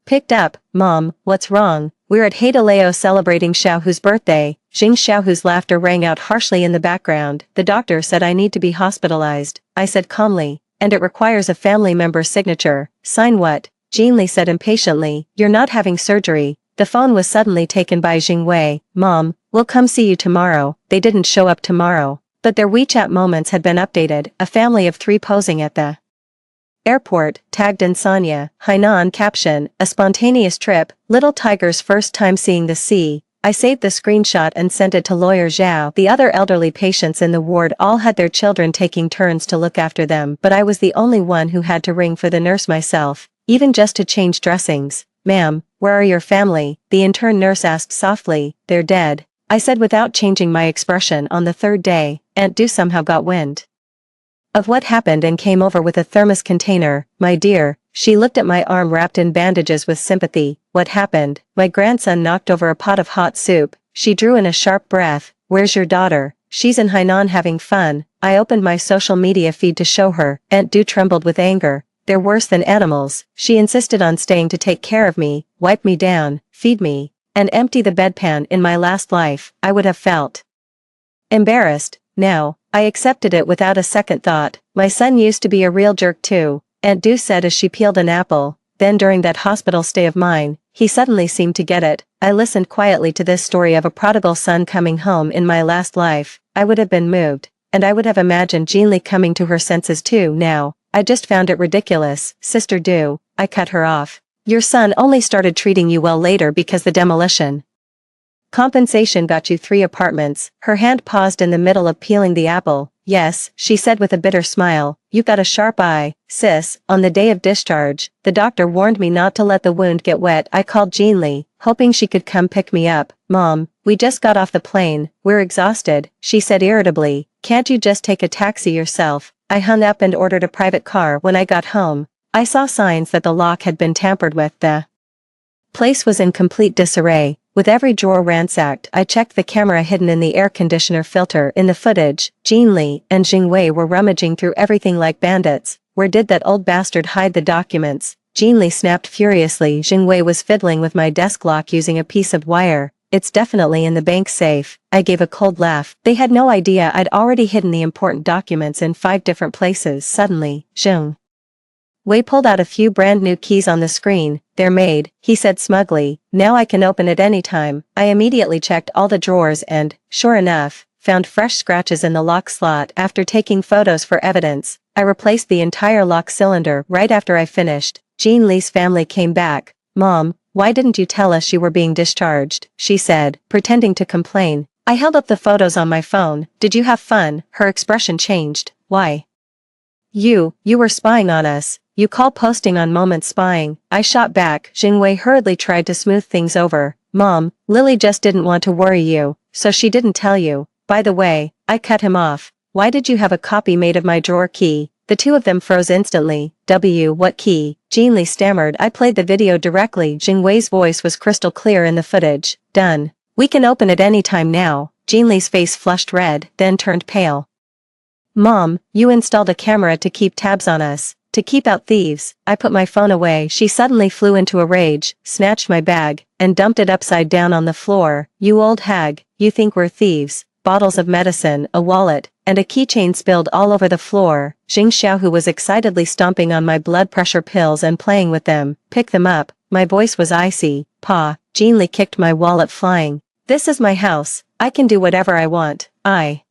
picked up. "Mom, what's wrong? We're at Haidaleo celebrating Xiaohu's birthday." Jing Xiaohu's laughter rang out harshly in the background. "The doctor said I need to be hospitalized," I said calmly, "and it requires a family member's signature." "Sign what?" Jean Li said impatiently. "You're not having surgery." The phone was suddenly taken by Jingwei. "Mom, we'll come see you tomorrow." They didn't show up tomorrow, but their WeChat moments had been updated. A family of 3 posing at the airport, tagged in Sanya, Hainan. Caption, "A spontaneous trip, little tiger's first time seeing the sea." I saved the screenshot and sent it to lawyer Zhao. The other elderly patients in the ward all had their children taking turns to look after them, but I was the only one who had to ring for the nurse myself, even just to change dressings. "Ma'am, where are your family?" the intern nurse asked softly. "They're dead," I said without changing my expression. On the 3rd day, Aunt Du somehow got wind of what happened and came over with a thermos container. "My dear," she looked at my arm wrapped in bandages with sympathy. "What happened?" "My grandson knocked over a pot of hot soup." She drew in a sharp breath. "Where's your daughter?" "She's in Hainan having fun." I opened my social media feed to show her. Aunt Du trembled with anger. "They're worse than animals." She insisted on staying to take care of me, wipe me down, feed me, and empty the bedpan. In my last life, I would have felt embarrassed. Now, I accepted it without a second thought. "My son used to be a real jerk too," Aunt Du said as she peeled an apple. "Then during that hospital stay of mine, he suddenly seemed to get it." I listened quietly to this story of a prodigal son coming home. In my last life, I would have been moved, and I would have imagined Jean Li coming to her senses too. Now, I just found it ridiculous. "Sister Du," I cut her off. "Your son only started treating you well later because the demolition compensation got you 3 apartments." Her hand paused in the middle of peeling the apple. "Yes," she said with a bitter smile, "you got a sharp eye, sis." On the day of discharge, the doctor warned me not to let the wound get wet. I called Jean Li, hoping she could come pick me up. "Mom, we just got off the plane. We're exhausted," she said irritably. "Can't you just take a taxi yourself?" I hung up and ordered a private car. When I got home, I saw signs that the lock had been tampered with. The place was in complete disarray. With every drawer ransacked, I checked the camera hidden in the air conditioner filter. In the footage, Jean Li and Jingwei were rummaging through everything like bandits. "Where did that old bastard hide the documents?" Jean Li snapped furiously. Jingwei was fiddling with my desk lock using a piece of wire. "It's definitely in the bank safe." I gave a cold laugh. They had no idea I'd already hidden the important documents in 5 different places. Suddenly, Zheng Wei pulled out a few brand new keys on the screen. "They're made," he said smugly. "Now I can open it anytime." I immediately checked all the drawers and, sure enough, found fresh scratches in the lock slot. After taking photos for evidence, I replaced the entire lock cylinder. Right after I finished, Jean Li's family came back. "Mom, why didn't you tell us you were being discharged?" she said, pretending to complain. I held up the photos on my phone. "Did you have fun?" Her expression changed. "Why? You were spying on us. You call posting on Moments spying." I shot back. Jingwei hurriedly tried to smooth things over. "Mom, Lily just didn't want to worry you, so she didn't tell you." "By the way," I cut him off, "why did you have a copy made of my drawer key?" The two of them froze instantly. What key?" Jean Li stammered. I played the video directly. Jingwei's voice was crystal clear in the footage. "Done. We can open it anytime now." Jean Li's face flushed red, then turned pale. "Mom, you installed a camera to keep tabs on us, to keep out thieves." I put my phone away. She suddenly flew into a rage, snatched my bag, and dumped it upside down on the floor. "You old hag, you think we're thieves?" bottles of medicine, a wallet, and a keychain spilled all over the floor. Jing Xiao, who was excitedly stomping on my blood pressure pills and playing with them, picked them up. My voice was icy. Pa, Jean Li kicked my wallet flying. This is my house. I can do whatever I want. I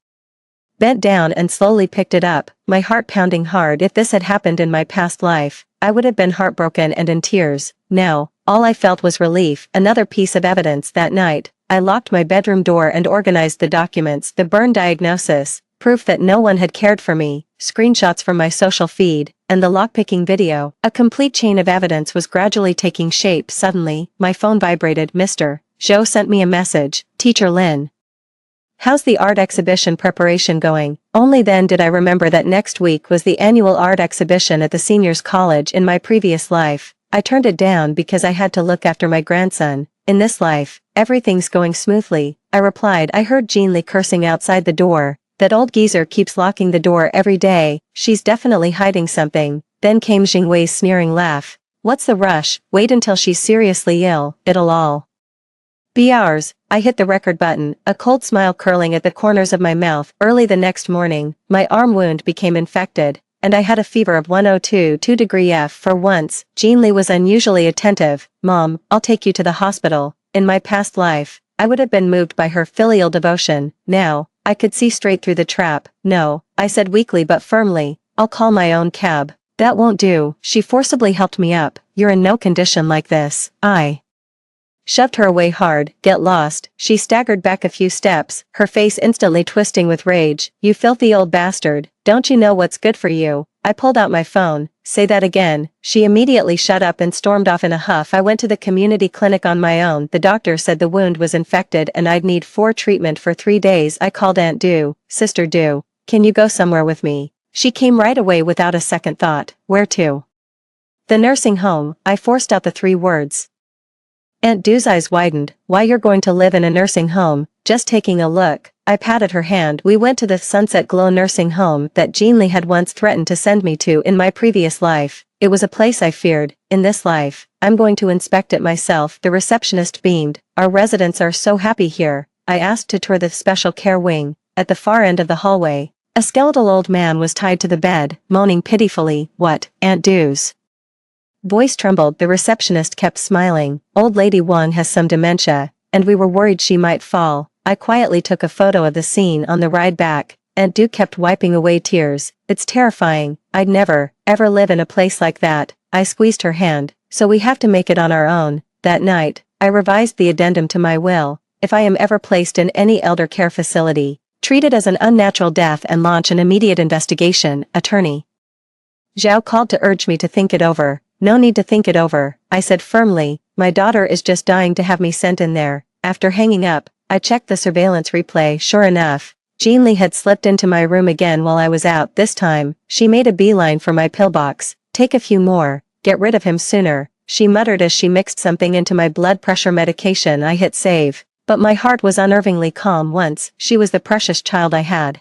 bent down and slowly picked it up, my heart pounding hard. If this had happened in my past life, I would have been heartbroken and in tears. Now, all I felt was relief. Another piece of evidence. That night, I locked my bedroom door and organized the documents, the burn diagnosis, proof that no one had cared for me, screenshots from my social feed, and the lockpicking video. A complete chain of evidence was gradually taking shape. Suddenly, my phone vibrated. Mr. Zhou sent me a message. Teacher Lin. How's the art exhibition preparation going? Only then did I remember that next week was the annual art exhibition at the seniors' college. In my previous life, I turned it down because I had to look after my grandson. In this life, everything's going smoothly, I replied. I heard Jean Li cursing outside the door. That old geezer keeps locking the door every day. She's definitely hiding something. Then came Jingwei's sneering laugh. What's the rush? Wait until she's seriously ill. It'll all be ours. I hit the record button, a cold smile curling at the corners of my mouth. Early the next morning, my arm wound became infected, and I had a fever of 102.2 degree F. For once, Jean Li was unusually attentive. Mom, I'll take you to the hospital. In my past life, I would have been moved by her filial devotion. Now, I could see straight through the trap. No, I said weakly but firmly, I'll call my own cab. That won't do. She forcibly helped me up. You're in no condition like this. I shoved her away hard. Get lost. She staggered back a few steps, her face instantly twisting with rage. You filthy old bastard, don't you know what's good for you? I pulled out my phone. Say that again. She immediately shut up and stormed off in a huff. I went to the community clinic on my own. The doctor said the wound was infected and I'd need treatment for 3 days. I called Aunt Du. Sister Du, can you go somewhere with me? She came right away without a second thought. Where to? The nursing home. I forced out the 3 words. Aunt Du's eyes widened. Why, you're going to live in a nursing home? Just taking a look. I patted her hand. We went to the Sunset Glow nursing home that Jean Li had once threatened to send me to in my previous life. It was a place I feared. In this life, I'm going to inspect it myself. The receptionist beamed. Our residents are so happy here. I asked to tour the special care wing. At the far end of the hallway, a skeletal old man was tied to the bed, moaning pitifully. What, Aunt Du's voice trembled. The receptionist kept smiling. Old Lady Wang has some dementia, and we were worried she might fall. I quietly took a photo of the scene on the ride back. Aunt Du kept wiping away tears. It's terrifying. I'd never, ever live in a place like that. I squeezed her hand. So we have to make it on our own. That night, I revised the addendum to my will. If I am ever placed in any elder care facility, treat it as an unnatural death and launch an immediate investigation. Attorney Zhao called to urge me to think it over. No need to think it over, I said firmly. My daughter is just dying to have me sent in there. After hanging up, I checked the surveillance replay. Sure enough, Jean Li had slipped into my room again while I was out. This time, she made a beeline for my pillbox. Take a few more. Get rid of him sooner, she muttered as she mixed something into my blood pressure medication. I hit save, but my heart was unnervingly calm. Once, she was the precious child I had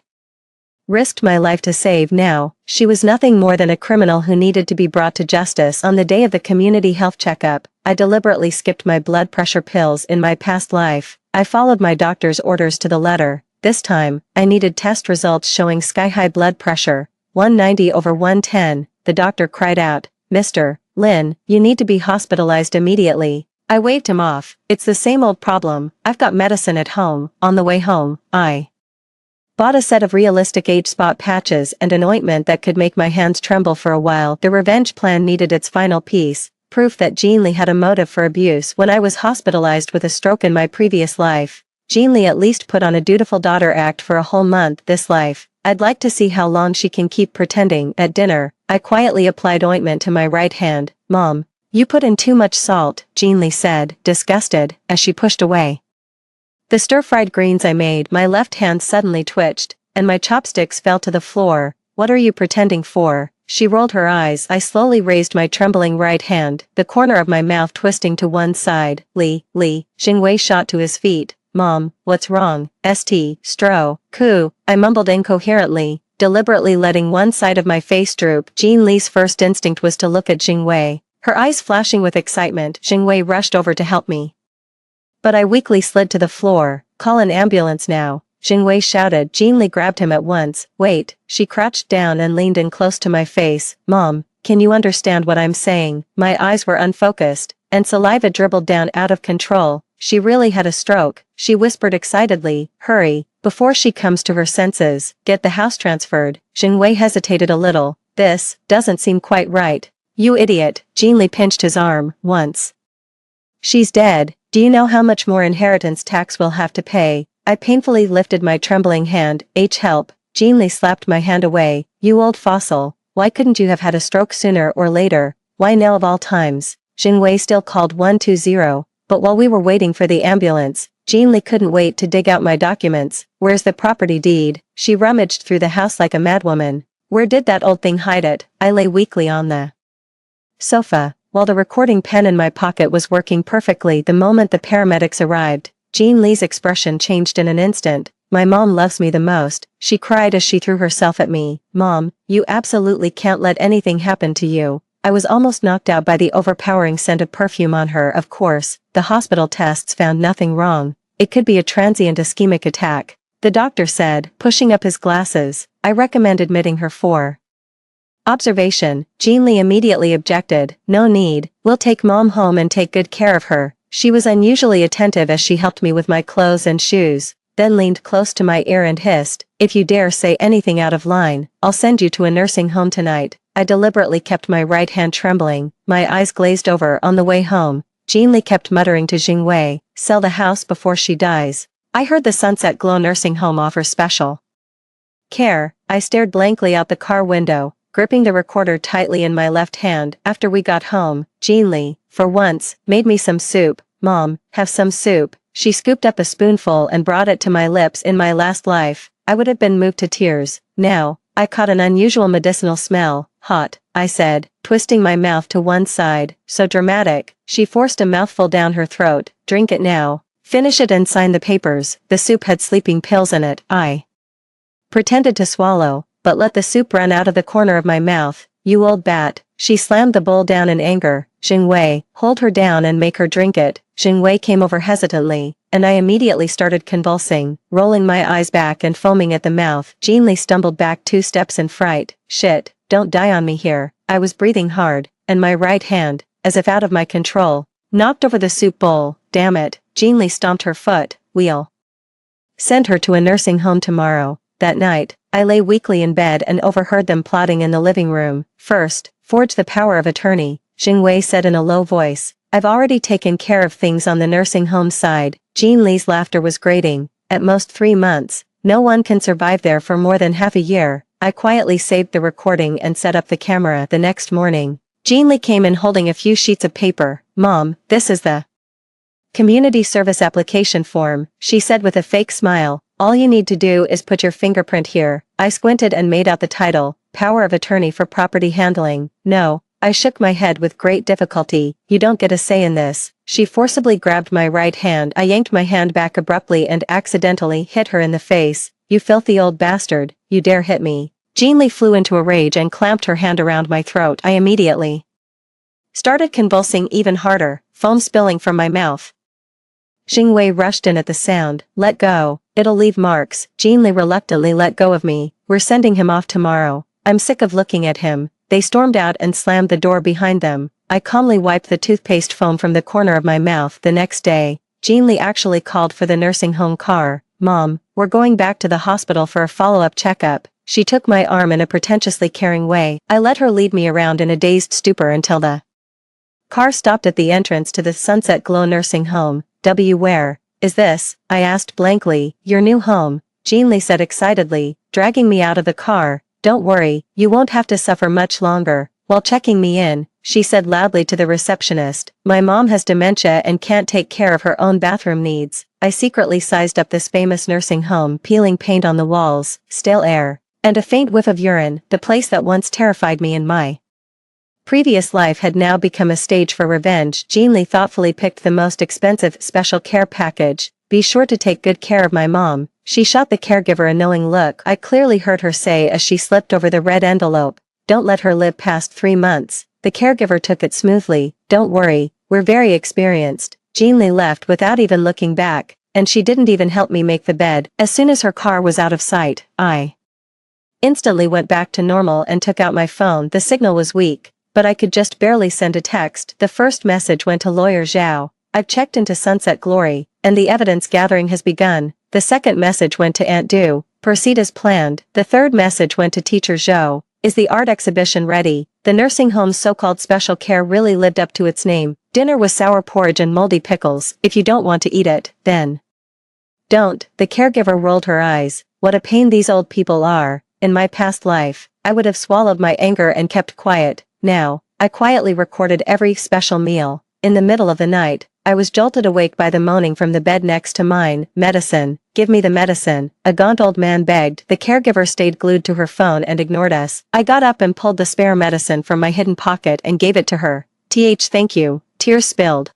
risked my life to save. Now, she was nothing more than a criminal who needed to be brought to justice. On the day of the community health checkup, I deliberately skipped my blood pressure pills. In my past life, I followed my doctor's orders to the letter. This time, I needed test results showing sky-high blood pressure, 190/110. The doctor cried out, Mr. Lin, you need to be hospitalized immediately. I waved him off. It's the same old problem. I've got medicine at home. On the way home, I bought a set of realistic age spot patches and an ointment that could make my hands tremble for a while. The revenge plan needed its final piece, proof that Jean Li had a motive for abuse. When I was hospitalized with a stroke in my previous life, Jean Li at least put on a dutiful daughter act for a whole month. This life, I'd like to see how long she can keep pretending. At dinner, I quietly applied ointment to my right hand. Mom, you put in too much salt, Jean Li said, disgusted, as she pushed away the stir-fried greens I made. My left hand suddenly twitched, and my chopsticks fell to the floor. What are you pretending for? She rolled her eyes. I slowly raised my trembling right hand, the corner of my mouth twisting to one side. Li, Jingwei shot to his feet. Mom, what's wrong? Stro, ku, I mumbled incoherently, deliberately letting one side of my face droop. Jean Li's first instinct was to look at Jingwei, her eyes flashing with excitement. Jingwei rushed over to help me, but I weakly slid to the floor. Call an ambulance now. Jingwei shouted. Jean Li grabbed him at once. Wait, she crouched down and leaned in close to my face. Mom, can you understand what I'm saying? My eyes were unfocused, and saliva dribbled down out of control. She really had a stroke, she whispered excitedly. Hurry, before she comes to her senses. Get the house transferred. Jingwei hesitated a little. This doesn't seem quite right. You idiot. Jean Li pinched his arm. Once she's dead, do you know how much more inheritance tax we'll have to pay? I painfully lifted my trembling hand. Help. Jean Li slapped my hand away. You old fossil, why couldn't you have had a stroke sooner or later? Why now of all times? Jingwei still called 120, but while we were waiting for the ambulance, Jean Li couldn't wait to dig out my documents. Where's the property deed? She rummaged through the house like a madwoman. Where did that old thing hide it? I lay weakly on the sofa, while the recording pen in my pocket was working perfectly. The moment the paramedics arrived, Jean Li's expression changed in an instant. My mom loves me the most, she cried as she threw herself at me. Mom, you absolutely can't let anything happen to you. I was almost knocked out by the overpowering scent of perfume on her. Of course, the hospital tests found nothing wrong. It could be a transient ischemic attack, the doctor said, pushing up his glasses. I recommend admitting her for observation. Jean Li immediately objected. No need, we'll take Mom home and take good care of her. She was unusually attentive as she helped me with my clothes and shoes, then leaned close to my ear and hissed, if you dare say anything out of line, I'll send you to a nursing home tonight. I deliberately kept my right hand trembling, my eyes glazed over. On the way home, Jean Li kept muttering to Jingwei, sell the house before she dies. I heard the Sunset Glow nursing home offer special care. I stared blankly out the car window, gripping the recorder tightly in my left hand. After we got home, Jean Li, for once, made me some soup. Mom, have some soup. She scooped up a spoonful and brought it to my lips. In my last life, I would have been moved to tears. Now, I caught an unusual medicinal smell. Hot, I said, twisting my mouth to one side. So dramatic. She forced a mouthful down her throat. Drink it now. Finish it and sign the papers. The soup had sleeping pills in it. I pretended to swallow, but let the soup run out of the corner of my mouth. You old bat. She slammed the bowl down in anger. Jingwei, hold her down and make her drink it. Jingwei came over hesitantly, and I immediately started convulsing, rolling my eyes back and foaming at the mouth. Jean Li stumbled back 2 steps in fright. Shit, don't die on me here. I was breathing hard, and my right hand, as if out of my control, knocked over the soup bowl. Damn it. Jean Li stomped her foot. We'll send her to a nursing home tomorrow. That night, I lay weakly in bed and overheard them plotting in the living room. First, forge the power of attorney, Jingwei said in a low voice. I've already taken care of things on the nursing home side. Jean Li's laughter was grating. At most 3 months, no one can survive there for more than half a year. I quietly saved the recording and set up the camera. The next morning, Jean Li came in holding a few sheets of paper. Mom, this is the community service application form, she said with a fake smile. All you need to do is put your fingerprint here. I squinted and made out the title, Power of Attorney for Property Handling. No, I shook my head with great difficulty. You don't get a say in this. She forcibly grabbed my right hand. I yanked my hand back abruptly and accidentally hit her in the face. You filthy old bastard, you dare hit me. Jean Li flew into a rage and clamped her hand around my throat. I immediately started convulsing even harder, foam spilling from my mouth. Jingwei rushed in at the sound. Let go. It'll leave marks. Jean Li reluctantly let go of me. We're sending him off tomorrow. I'm sick of looking at him. They stormed out and slammed the door behind them. I calmly wiped the toothpaste foam from the corner of my mouth. The next day, Jean Li actually called for the nursing home car. Mom, we're going back to the hospital for a follow-up checkup. She took my arm in a pretentiously caring way. I let her lead me around in a dazed stupor until the car stopped at the entrance to the Sunset Glow nursing home. Where is this? I asked blankly. Your new home, Jean Li said excitedly, dragging me out of the car. Don't worry, you won't have to suffer much longer. While checking me in, she said loudly to the receptionist, my mom has dementia and can't take care of her own bathroom needs. I secretly sized up this famous nursing home, peeling paint on the walls, stale air, and a faint whiff of urine. The place that once terrified me in my previous life had now become a stage for revenge. Jean Li thoughtfully picked the most expensive special care package. Be sure to take good care of my mom. She shot the caregiver a knowing look. I clearly heard her say as she slipped over the red envelope. Don't let her live past 3 months. The caregiver took it smoothly. Don't worry, we're very experienced. Jean Li left without even looking back, and she didn't even help me make the bed. As soon as her car was out of sight, I instantly went back to normal and took out my phone. The signal was weak, but I could just barely send a text. The first message went to lawyer Zhao. I've checked into Sunset Glory, and the evidence gathering has begun. The second message went to Aunt Du. Proceed as planned. The third message went to teacher Zhou. Is the art exhibition ready? The nursing home's so-called special care really lived up to its name. Dinner was sour porridge and moldy pickles. If you don't want to eat it, then don't. The caregiver rolled her eyes. What a pain these old people are. In my past life, I would have swallowed my anger and kept quiet. Now, I quietly recorded every special meal. In the middle of the night, I was jolted awake by the moaning from the bed next to mine. Medicine. Give me the medicine. A gaunt old man begged. The caregiver stayed glued to her phone and ignored us. I got up and pulled the spare medicine from my hidden pocket and gave it to her. Thank you. Tears spilled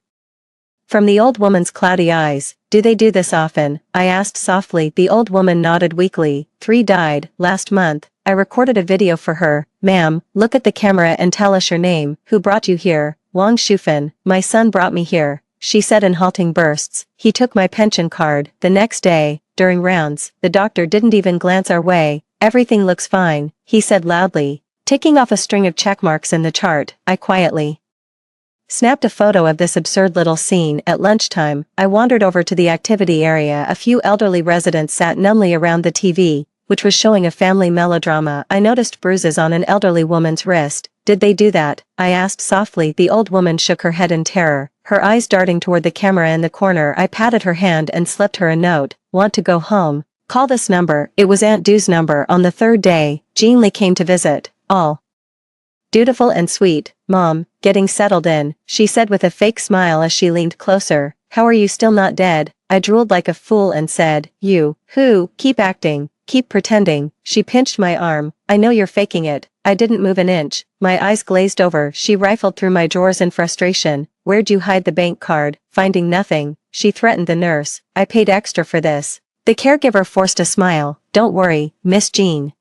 from the old woman's cloudy eyes. Do they do this often? I asked softly. The old woman nodded weakly. 3 died last month. I recorded a video for her. Ma'am, look at the camera and tell us your name. Who brought you here? Wang Shufan. My son brought me here, she said in halting bursts. He took my pension card. The next day, during rounds, the doctor didn't even glance our way. Everything looks fine, he said loudly, ticking off a string of checkmarks in the chart. I quietly snapped a photo of this absurd little scene. At lunchtime, I wandered over to the activity area. A few elderly residents sat numbly around the TV, which was showing a family melodrama. I noticed bruises on an elderly woman's wrist. Did they do that? I asked softly. The old woman shook her head in terror, her eyes darting toward the camera in the corner. I patted her hand and slipped her a note. Want to go home? Call this number. It was Aunt Du's number. On the third day, Jean Lee came to visit. All dutiful and sweet. Mom, getting settled in, she said with a fake smile as she leaned closer. How are you still not dead? I drooled like a fool and said, you, who, keep acting, keep pretending. She pinched my arm. I know you're faking it. I didn't move an inch. My eyes glazed over. She rifled through my drawers in frustration. Where'd you hide the bank card? Finding nothing, she threatened the nurse. I paid extra for this. The caregiver forced a smile. Don't worry, Miss Jean.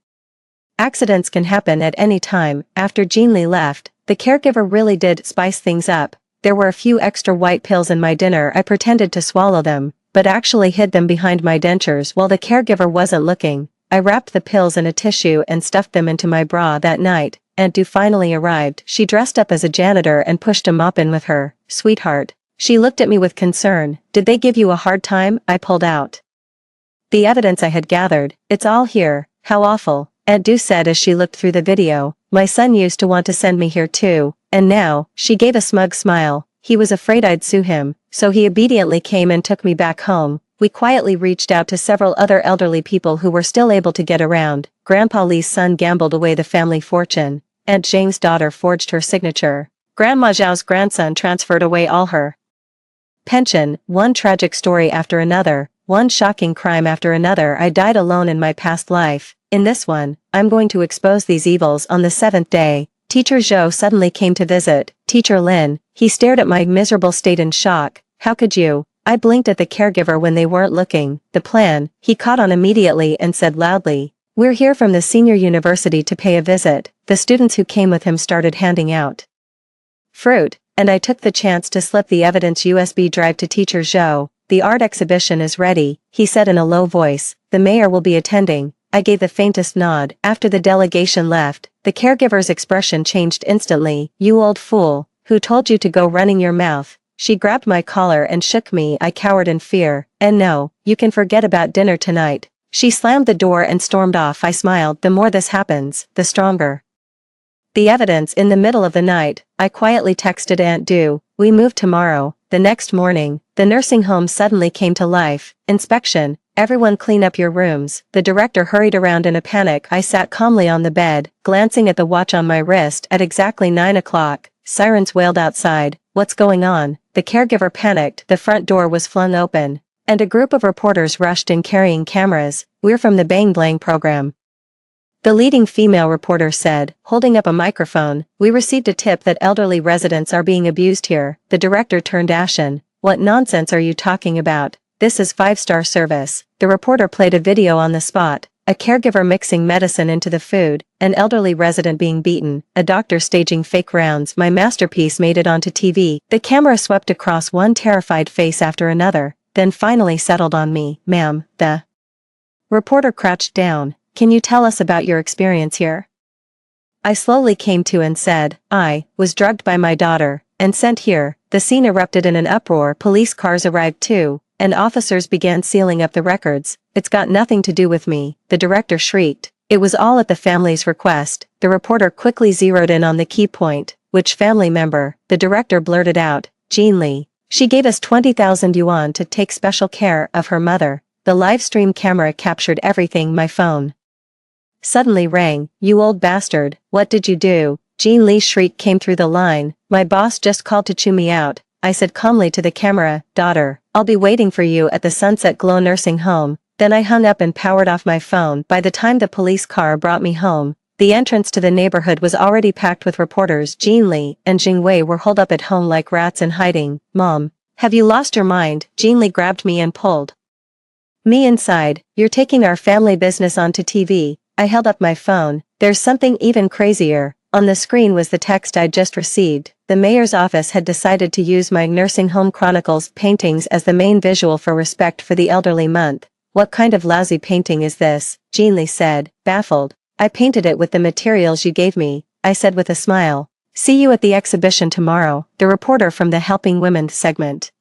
Accidents can happen at any time. After Jean Lee left, the caregiver really did spice things up. There were a few extra white pills in my dinner. I pretended to swallow them, but actually hid them behind my dentures while the caregiver wasn't looking. I wrapped the pills in a tissue and stuffed them into my bra. That night, Aunt Du finally arrived. She dressed up as a janitor and pushed a mop in with her. Sweetheart. She looked at me with concern. Did they give you a hard time? I pulled out the evidence I had gathered. It's all here. How awful, Aunt Du said as she looked through the video. My son used to want to send me here too, and now, she gave a smug smile. He was afraid I'd sue him, so he obediently came and took me back home. We quietly reached out to several other elderly people who were still able to get around. Grandpa Lee's son gambled away the family fortune. Aunt Jane's daughter forged her signature. Grandma Zhao's grandson transferred away all her pension. One tragic story after another, one shocking crime after another. I died alone in my past life. In this one, I'm going to expose these evils. On the 7th day, Teacher Zhou suddenly came to visit. Teacher Lin, he stared at my miserable state in shock. How could you? I blinked at the caregiver when they weren't looking. The plan, he caught on immediately and said loudly. We're here from the senior university to pay a visit. The students who came with him started handing out fruit, and I took the chance to slip the evidence USB drive to Teacher Zhou. The art exhibition is ready, he said in a low voice. The mayor will be attending. I gave the faintest nod. After the delegation left, the caregiver's expression changed instantly. You old fool, who told you to go running your mouth? She grabbed my collar and shook me. I cowered in fear. And no, you can forget about dinner tonight. She slammed the door and stormed off. I smiled. The more this happens, the stronger the evidence. In the middle of the night, I quietly texted Aunt Du. We move tomorrow. The next morning, the nursing home suddenly came to life. Inspection. Everyone clean up your rooms. The director hurried around in a panic. I sat calmly on the bed, glancing at the watch on my wrist. At exactly 9 o'clock, sirens wailed outside. What's going on? The caregiver panicked. The front door was flung open, and a group of reporters rushed in carrying cameras. We're from the Bang Blang program, the leading female reporter said, holding up a microphone. We received a tip that elderly residents are being abused here. The director turned ashen. What nonsense are you talking about? This is 5-star service. The reporter played a video on the spot. A caregiver mixing medicine into the food, an elderly resident being beaten, a doctor staging fake rounds. My masterpiece made it onto TV. The camera swept across one terrified face after another. then finally settled on me. Ma'am, the reporter crouched down. Can you tell us about your experience here? I slowly came to and said, I was drugged by my daughter and sent here. The scene erupted in an uproar. Police cars arrived too, and officers began sealing up the records. It's got nothing to do with me, the director shrieked. It was all at the family's request. The reporter quickly zeroed in on the key point. Which family member? The director blurted out. Jean Lee. She gave us 20,000 yuan to take special care of her mother. The live stream camera captured everything. My phone suddenly rang. You old bastard, what did you do? Jean Lee's shriek came through the line. My boss just called to chew me out. I said calmly to the camera, daughter, I'll be waiting for you at the Sunset Glow nursing home. Then I hung up and powered off my phone. By the time the police car brought me home, the entrance to the neighborhood was already packed with reporters. Jean Lee and Jing Wei were holed up at home like rats in hiding. Mom, have you lost your mind? Jean Lee grabbed me and pulled me inside. You're taking our family business onto TV. I held up my phone. There's something even crazier. On the screen was the text I'd just received. The mayor's office had decided to use my nursing home chronicles paintings as the main visual for Respect for the Elderly Month. What kind of lousy painting is this? Jean Lee said, baffled. I painted it with the materials you gave me, I said with a smile. See you at the exhibition tomorrow. The reporter from the Helping Women segment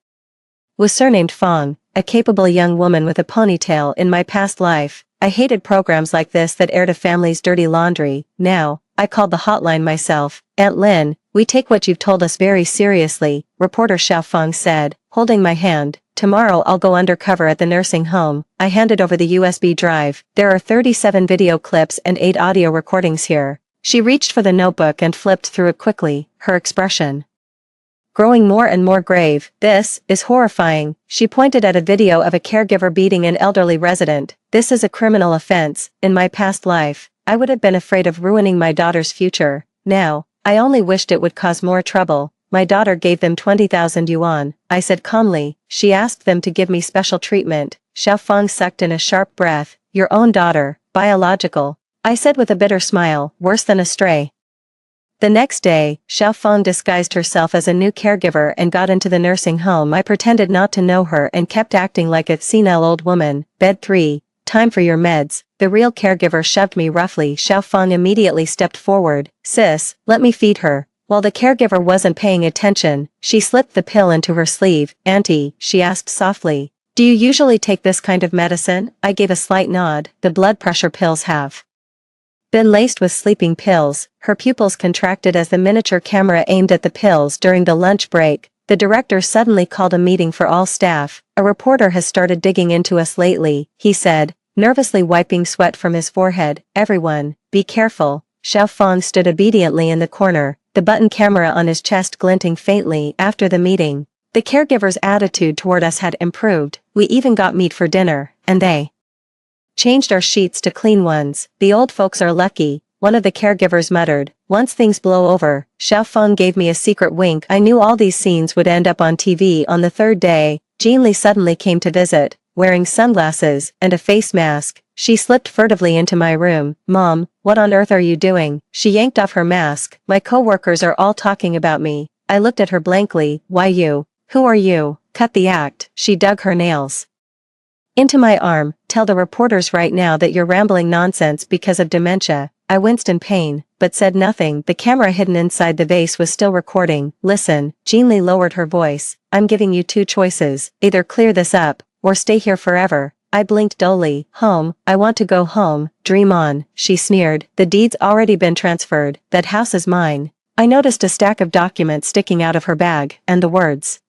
was surnamed Fong, a capable young woman with a ponytail. In my past life, I hated programs like this that aired a family's dirty laundry. Now, I called the hotline myself. Aunt Lin, we take what you've told us very seriously, reporter Xiao Fong said, holding my hand. Tomorrow I'll go undercover at the nursing home. I handed over the USB drive. There are 37 video clips and 8 audio recordings here. She reached for the notebook and flipped through it quickly, her expression growing more and more grave. This is horrifying. She pointed at a video of a caregiver beating an elderly resident. This is a criminal offense. In my past life, I would have been afraid of ruining my daughter's future. Now, I only wished it would cause more trouble. My daughter gave them 20,000 yuan, I said calmly. She asked them to give me special treatment. Xiao Fong sucked in a sharp breath. Your own daughter, biological, I said with a bitter smile, worse than a stray. The next day, Xiao Fong disguised herself as a new caregiver and got into the nursing home. I pretended not to know her and kept acting like a senile old woman. Bed 3, time for your meds. The real caregiver shoved me roughly. Xiao Fong immediately stepped forward. Sis, let me feed her. While the caregiver wasn't paying attention, she slipped the pill into her sleeve. Auntie, she asked softly, do you usually take this kind of medicine? I gave a slight nod. The blood pressure pills have been laced with sleeping pills. Her pupils contracted as the miniature camera aimed at the pills. During the lunch break, the director suddenly called a meeting for all staff. A reporter has started digging into us lately, he said, nervously wiping sweat from his forehead. Everyone, be careful. Xiao Fong stood obediently in the corner, the button camera on his chest glinting faintly. After the meeting, the caregiver's attitude toward us had improved. We even got meat for dinner, and they changed our sheets to clean ones. The old folks are lucky, one of the caregivers muttered. Once things blow over, Xiao Feng gave me a secret wink. I knew all these scenes would end up on TV. On the third day, Jean Lee suddenly came to visit, wearing sunglasses and a face mask. She slipped furtively into my room. Mom, what on earth are you doing? She yanked off her mask. My coworkers are all talking about me. I looked at her blankly. Why you? Who are you? Cut the act. She dug her nails into my arm. Tell the reporters right now that you're rambling nonsense because of dementia. I winced in pain, but said nothing. The camera hidden inside the vase was still recording. Listen, Jean Lee lowered her voice. I'm giving you 2 choices. Either clear this up, or stay here forever. I blinked dully. Home, I want to go home. Dream on, she sneered. The deed's already been transferred. That house is mine. I noticed a stack of documents sticking out of her bag, and the words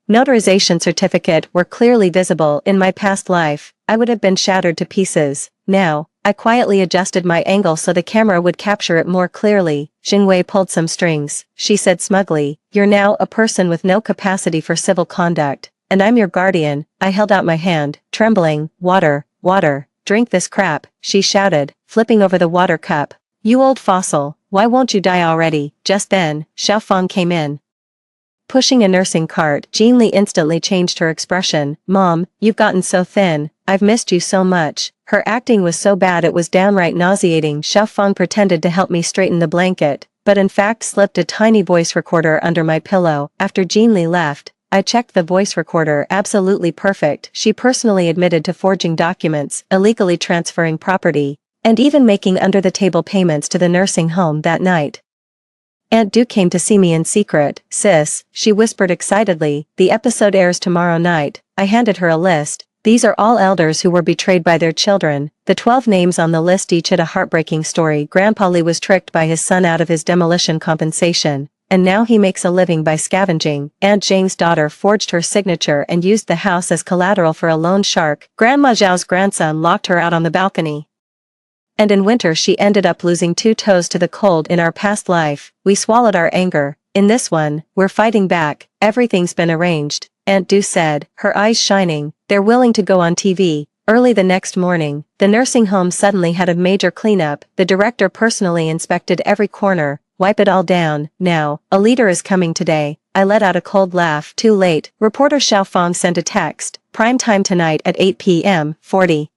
notarization certificate were clearly visible. In my past life, I would have been shattered to pieces. Now, I quietly adjusted my angle so the camera would capture it more clearly. Jingwei pulled some strings. She said smugly, you're now a person with no capacity for civil conduct, and I'm your guardian. I held out my hand, trembling. Water, water, drink this crap, she shouted, flipping over the water cup. You old fossil, why won't you die already? Just then, Xiao Fong came in, pushing a nursing cart. Jean Lee instantly changed her expression. Mom, you've gotten so thin. I've missed you so much. Her acting was so bad it was downright nauseating. Xiao Fong pretended to help me straighten the blanket, but in fact slipped a tiny voice recorder under my pillow. After Jean Lee left, I checked the voice recorder, absolutely perfect. She personally admitted to forging documents, illegally transferring property, and even making under-the-table payments to the nursing home that night. Aunt Du came to see me in secret. Sis, she whispered excitedly, the episode airs tomorrow night. I handed her a list. These are all elders who were betrayed by their children. The 12 names on the list each had a heartbreaking story. Grandpa Lee was tricked by his son out of his demolition compensation, and now he makes a living by scavenging. Aunt Jane's daughter forged her signature and used the house as collateral for a loan shark. Grandma Zhao's grandson locked her out on the balcony. And in winter she ended up losing 2 toes to the cold. In our past life, we swallowed our anger. In this one, we're fighting back. Everything's been arranged, Aunt Du said, her eyes shining. They're willing to go on TV. Early the next morning, the nursing home suddenly had a major cleanup. The director personally inspected every corner. Wipe it all down. Now, a leader is coming today. I let out a cold laugh. Too late. Reporter Xiao Fong sent a text. Prime time tonight at 8 p.m., 40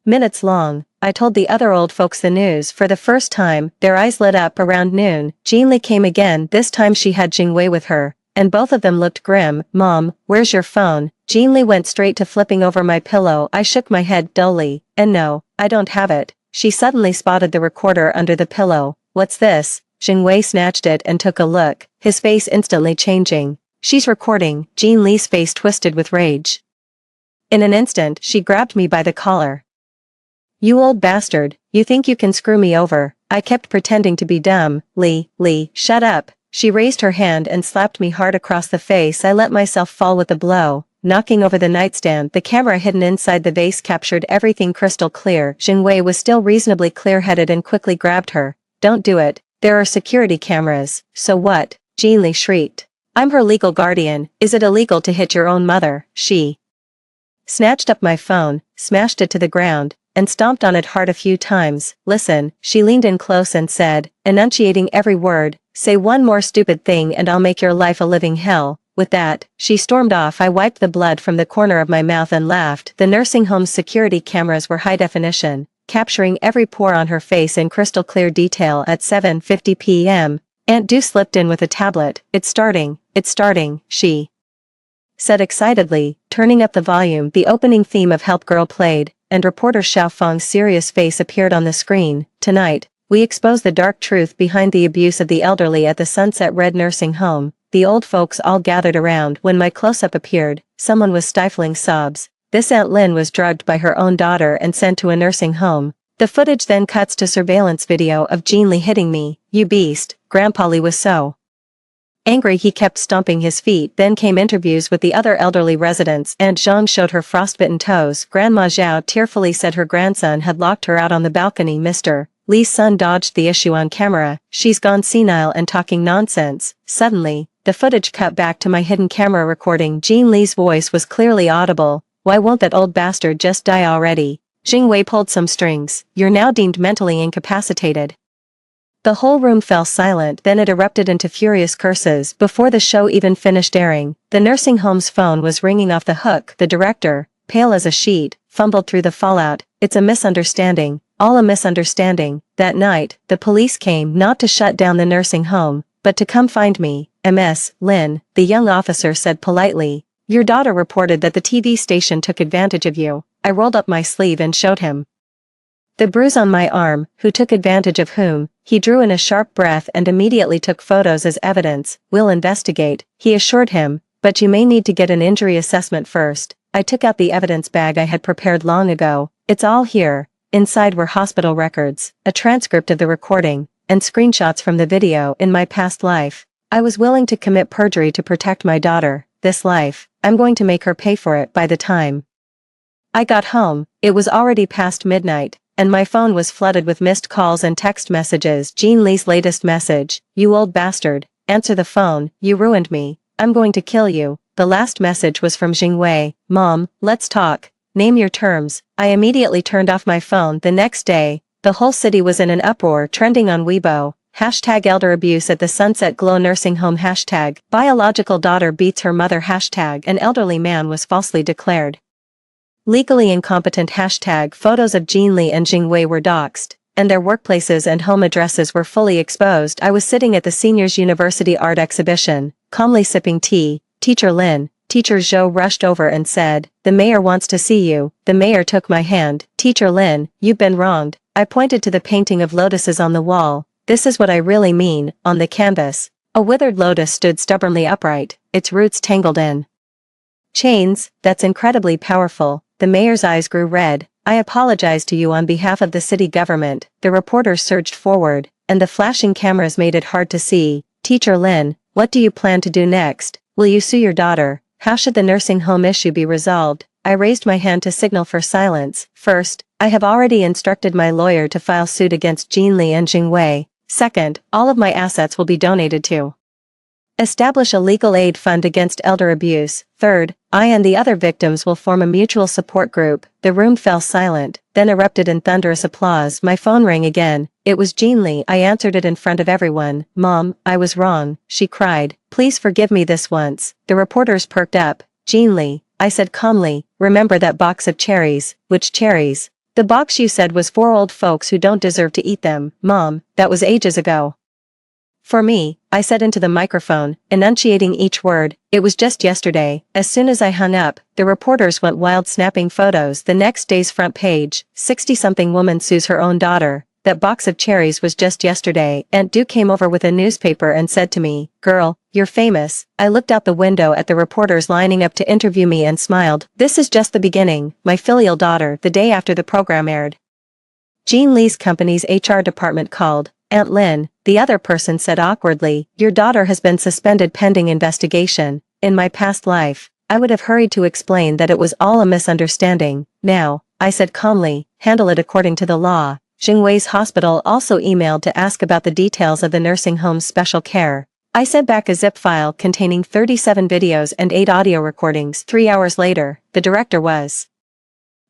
minutes long. I told the other old folks the news. For the first time, their eyes lit up. Around noon, Jean Li came again. This time she had Jing Wei with her, and both of them looked grim. Mom, where's your phone? Jean Li went straight to flipping over my pillow. I shook my head dully. And no, I don't have it. She suddenly spotted the recorder under the pillow. What's this? Jing Wei snatched it and took a look, his face instantly changing. She's recording. Jean Li's face twisted with rage. In an instant, she grabbed me by the collar. You old bastard, you think you can screw me over? I kept pretending to be dumb. Li, shut up. She raised her hand and slapped me hard across the face. I let myself fall with a blow, knocking over the nightstand. The camera hidden inside the vase captured everything crystal clear. Jing Wei was still reasonably clear-headed and quickly grabbed her. Don't do it. There are security cameras. So what? Jean Li shrieked. I'm her legal guardian. Is it illegal to hit your own mother? She snatched up my phone, smashed it to the ground, and stomped on it hard a few times. Listen, she leaned in close and said, enunciating every word, say one more stupid thing and I'll make your life a living hell. With that, she stormed off. I wiped the blood from the corner of my mouth and laughed. The nursing home's security cameras were high definition, capturing every pore on her face in crystal clear detail. At 7:50 p.m., Aunt Du slipped in with a tablet. It's starting, she said excitedly, turning up the volume. The opening theme of Help Girl played, and reporter Xiao Feng's serious face appeared on the screen. Tonight, we expose the dark truth behind the abuse of the elderly at the Sunset Red nursing home. The old folks all gathered around. When my close-up appeared, someone was stifling sobs. This Aunt Lin was drugged by her own daughter and sent to a nursing home. The footage then cuts to surveillance video of Jean Li hitting me. You beast. Grandpa Li was so angry he kept stomping his feet. Then came interviews with the other elderly residents. Aunt Zhang showed her frostbitten toes. Grandma Zhao tearfully said her grandson had locked her out on the balcony. Mr. Li's son dodged the issue on camera. She's gone senile and talking nonsense. Suddenly, the footage cut back to my hidden camera recording. Jean Li's voice was clearly audible. Why won't that old bastard just die already? Jing Wei pulled some strings. You're now deemed mentally incapacitated. The whole room fell silent. Then it erupted into furious curses. Before the show even finished airing, the nursing home's phone was ringing off the hook. The director, pale as a sheet, fumbled through the fallout. It's a misunderstanding. All a misunderstanding. That night, the police came not to shut down the nursing home, but to come find me. Ms. Lin, the young officer said politely. Your daughter reported that the TV station took advantage of you. I rolled up my sleeve and showed him the bruise on my arm. Who took advantage of whom? He drew in a sharp breath and immediately took photos as evidence. We'll investigate, he assured him, but you may need to get an injury assessment first. I took out the evidence bag I had prepared long ago. It's all here. Inside were hospital records, a transcript of the recording, and screenshots from the video. In my past life, I was willing to commit perjury to protect my daughter. This life, I'm going to make her pay for it. By the time I got home, it was already past midnight, and my phone was flooded with missed calls and text messages. Jean Li's latest message, you old bastard, answer the phone, you ruined me, I'm going to kill you. The last message was from Jing Wei, Mom, let's talk, name your terms. I immediately turned off my phone. The next day, the whole city was in an uproar, trending on Weibo, hashtag elder abuse at the Sunset Glow nursing home, hashtag biological daughter beats her mother, hashtag an elderly man was falsely declared legally incompetent, hashtag photos of Jean Li and Jing Wei were doxed, and their workplaces and home addresses were fully exposed. I was sitting at the Seniors University Art Exhibition, calmly sipping tea, Teacher Lin. Teacher Zhou rushed over and said, "The mayor wants to see you." The mayor took my hand. "Teacher Lin, you've been wronged." I pointed to the painting of lotuses on the wall. "This is what I really mean," on the canvas. A withered lotus stood stubbornly upright, its roots tangled in chains. "That's incredibly powerful." The mayor's eyes grew red. "I apologize to you on behalf of the city government." The reporters surged forward, and the flashing cameras made it hard to see. "Teacher Lin, what do you plan to do next? Will you sue your daughter? How should the nursing home issue be resolved?" I raised my hand to signal for silence. "First, I have already instructed my lawyer to file suit against Jean Li and Jing Wei. Second, all of my assets will be donated to establish a legal aid fund against elder abuse. Third, I and the other victims will form a mutual support group." The room fell silent, then erupted in thunderous applause. My phone rang again. It was Jean Li. I answered it in front of everyone. "Mom, I was wrong," she cried. "Please forgive me this once." The reporters perked up. "Jean Li," I said calmly, "remember that box of cherries?" "Which cherries?" "The box you said was for old folks who don't deserve to eat them." "Mom, that was ages ago." "For me," I said into the microphone, enunciating each word, "it was just yesterday." As soon as I hung up, the reporters went wild snapping photos. The next day's front page, 60-something woman sues her own daughter. "That box of cherries was just yesterday." Aunt Du came over with a newspaper and said to me, "Girl, you're famous." I looked out the window at the reporters lining up to interview me and smiled. This is just the beginning. My filial daughter. The day after the program aired, Jean Li's company's HR department called. "Aunt Lin," the other person said awkwardly, "your daughter has been suspended pending investigation." In my past life, I would have hurried to explain that it was all a misunderstanding. Now, I said calmly, "Handle it according to the law." Jingwei's hospital also emailed to ask about the details of the nursing home's special care. I sent back a zip file containing 37 videos and 8 audio recordings. 3 hours later, the director was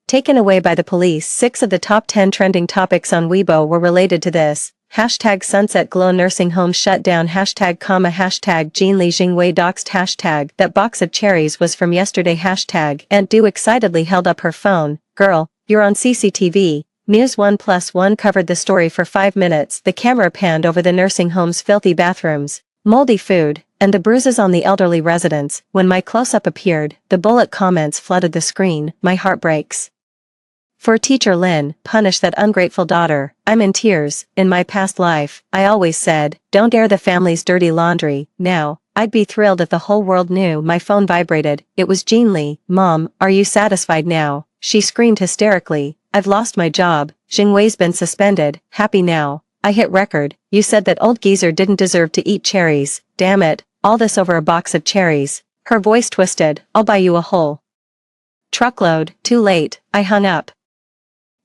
taken away by the police. 6 of the top 10 trending topics on Weibo were related to this. Hashtag Sunset Glow Nursing Home shut down. Hashtag Jean Li Jingwei doxed. Hashtag that box of cherries was from yesterday. Hashtag Aunt Du excitedly held up her phone. "Girl, you're on CCTV. News 1+1 covered the story for 5 minutes. The camera panned over the nursing home's filthy bathrooms, moldy food, and the bruises on the elderly residents. When my close-up appeared, the bullet comments flooded the screen. My heart breaks. For Teacher Lin, punish that ungrateful daughter. I'm in tears. In my past life, I always said, don't air the family's dirty laundry. Now, I'd be thrilled if the whole world knew. My phone vibrated. It was Jean Li. "Mom, are you satisfied now?" She screamed hysterically. "I've lost my job. Jingwei's been suspended. Happy now." I hit record. "You said that old geezer didn't deserve to eat cherries. Damn it, all this over a box of cherries." Her voice twisted. "I'll buy you a whole truckload." Too late. I hung up.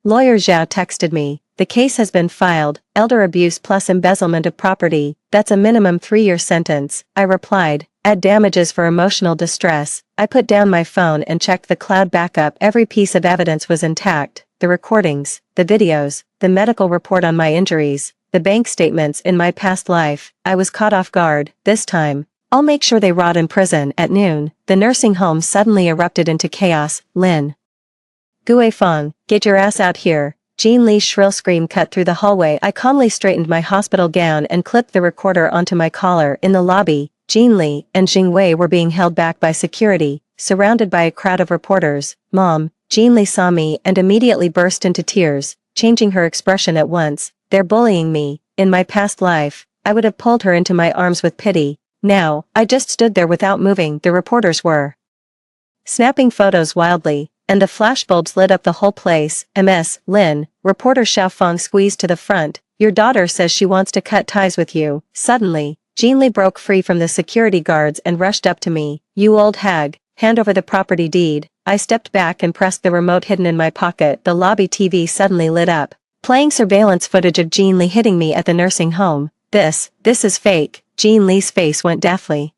Lawyer Zhao texted me. "The case has been filed. Elder abuse plus embezzlement of property. That's a minimum 3-year sentence." I replied, "Add damages for emotional distress." I put down my phone and checked the cloud backup. Every piece of evidence was intact. The recordings, the videos, the medical report on my injuries, the bank statements. In my past life, I was caught off guard. This time, I'll make sure they rot in prison. At noon, the nursing home suddenly erupted into chaos. "Lin Guifeng, get your ass out here." Jean Li's shrill scream cut through the hallway. I calmly straightened my hospital gown and clipped the recorder onto my collar. In the lobby, Jean Li and Jingwei were being held back by security, surrounded by a crowd of reporters. "Mom," Jean Li saw me and immediately burst into tears, changing her expression at once. "They're bullying me." In my past life, I would have pulled her into my arms with pity. Now, I just stood there without moving. The reporters were snapping photos wildly, and the flashbulbs lit up the whole place. "Ms. Lin," reporter Xiaofeng squeezed to the front, "your daughter says she wants to cut ties with you." Suddenly, Jean Li broke free from the security guards and rushed up to me. "You old hag, hand over the property deed." I stepped back and pressed the remote hidden in my pocket. The lobby TV suddenly lit up, playing surveillance footage of Jean Li hitting me at the nursing home. This is fake." Jean Li's face went deathly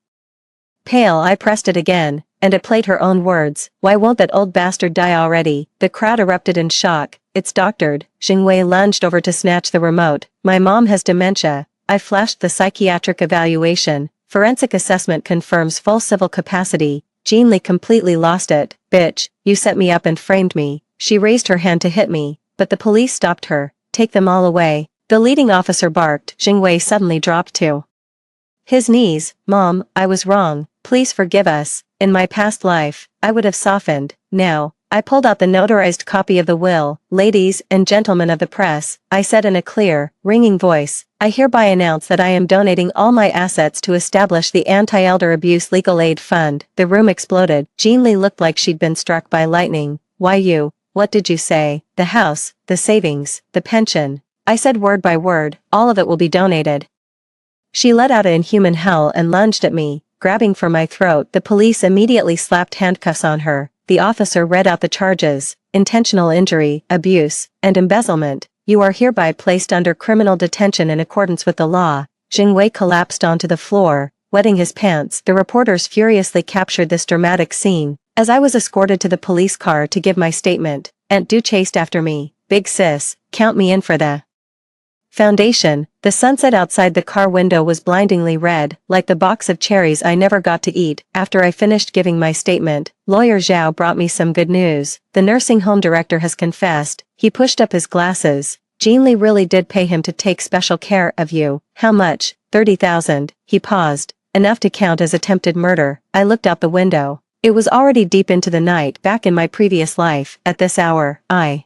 pale. I pressed it again, and it played her own words. "Why won't that old bastard die already?" The crowd erupted in shock. "It's doctored." Jingwei lunged over to snatch the remote. "My mom has dementia." I flashed the psychiatric evaluation. "Forensic assessment confirms full civil capacity." Jean Li completely lost it. "Bitch, you set me up and framed me." She raised her hand to hit me, but the police stopped her. "Take them all away." The leading officer barked. Jingwei suddenly dropped to his knees. "Mom, I was wrong." Please forgive us. In my past life, I would have softened. Now, I pulled out the notarized copy of the will. Ladies and gentlemen of the press, I said in a clear, ringing voice, I hereby announce that I am donating all my assets to establish the Anti-Elder Abuse Legal Aid Fund. The room exploded. Jean Lee looked like she'd been struck by lightning. Why you? What did you say? The house, the savings, the pension. I said word by word, all of it will be donated. She let out an inhuman howl and lunged at me, grabbing for my throat. The police immediately slapped handcuffs on her. The officer read out the charges: intentional injury, abuse, and embezzlement. You are hereby placed under criminal detention in accordance with the law. Jingwei collapsed onto the floor, wetting his pants. The reporters furiously captured this dramatic scene. As I was escorted to the police car to give my statement, Aunt Du chased after me. Big sis, count me in for the foundation. The sunset outside the car window was blindingly red, like the box of cherries I never got to eat. After I finished giving my statement, Lawyer Zhao brought me some good news. The nursing home director has confessed. He pushed up his glasses. Jean Lee really did pay him to take special care of you. How much? 30,000. He paused. Enough to count as attempted murder. I looked out the window. It was already deep into the night. Back in my previous life, at this hour, I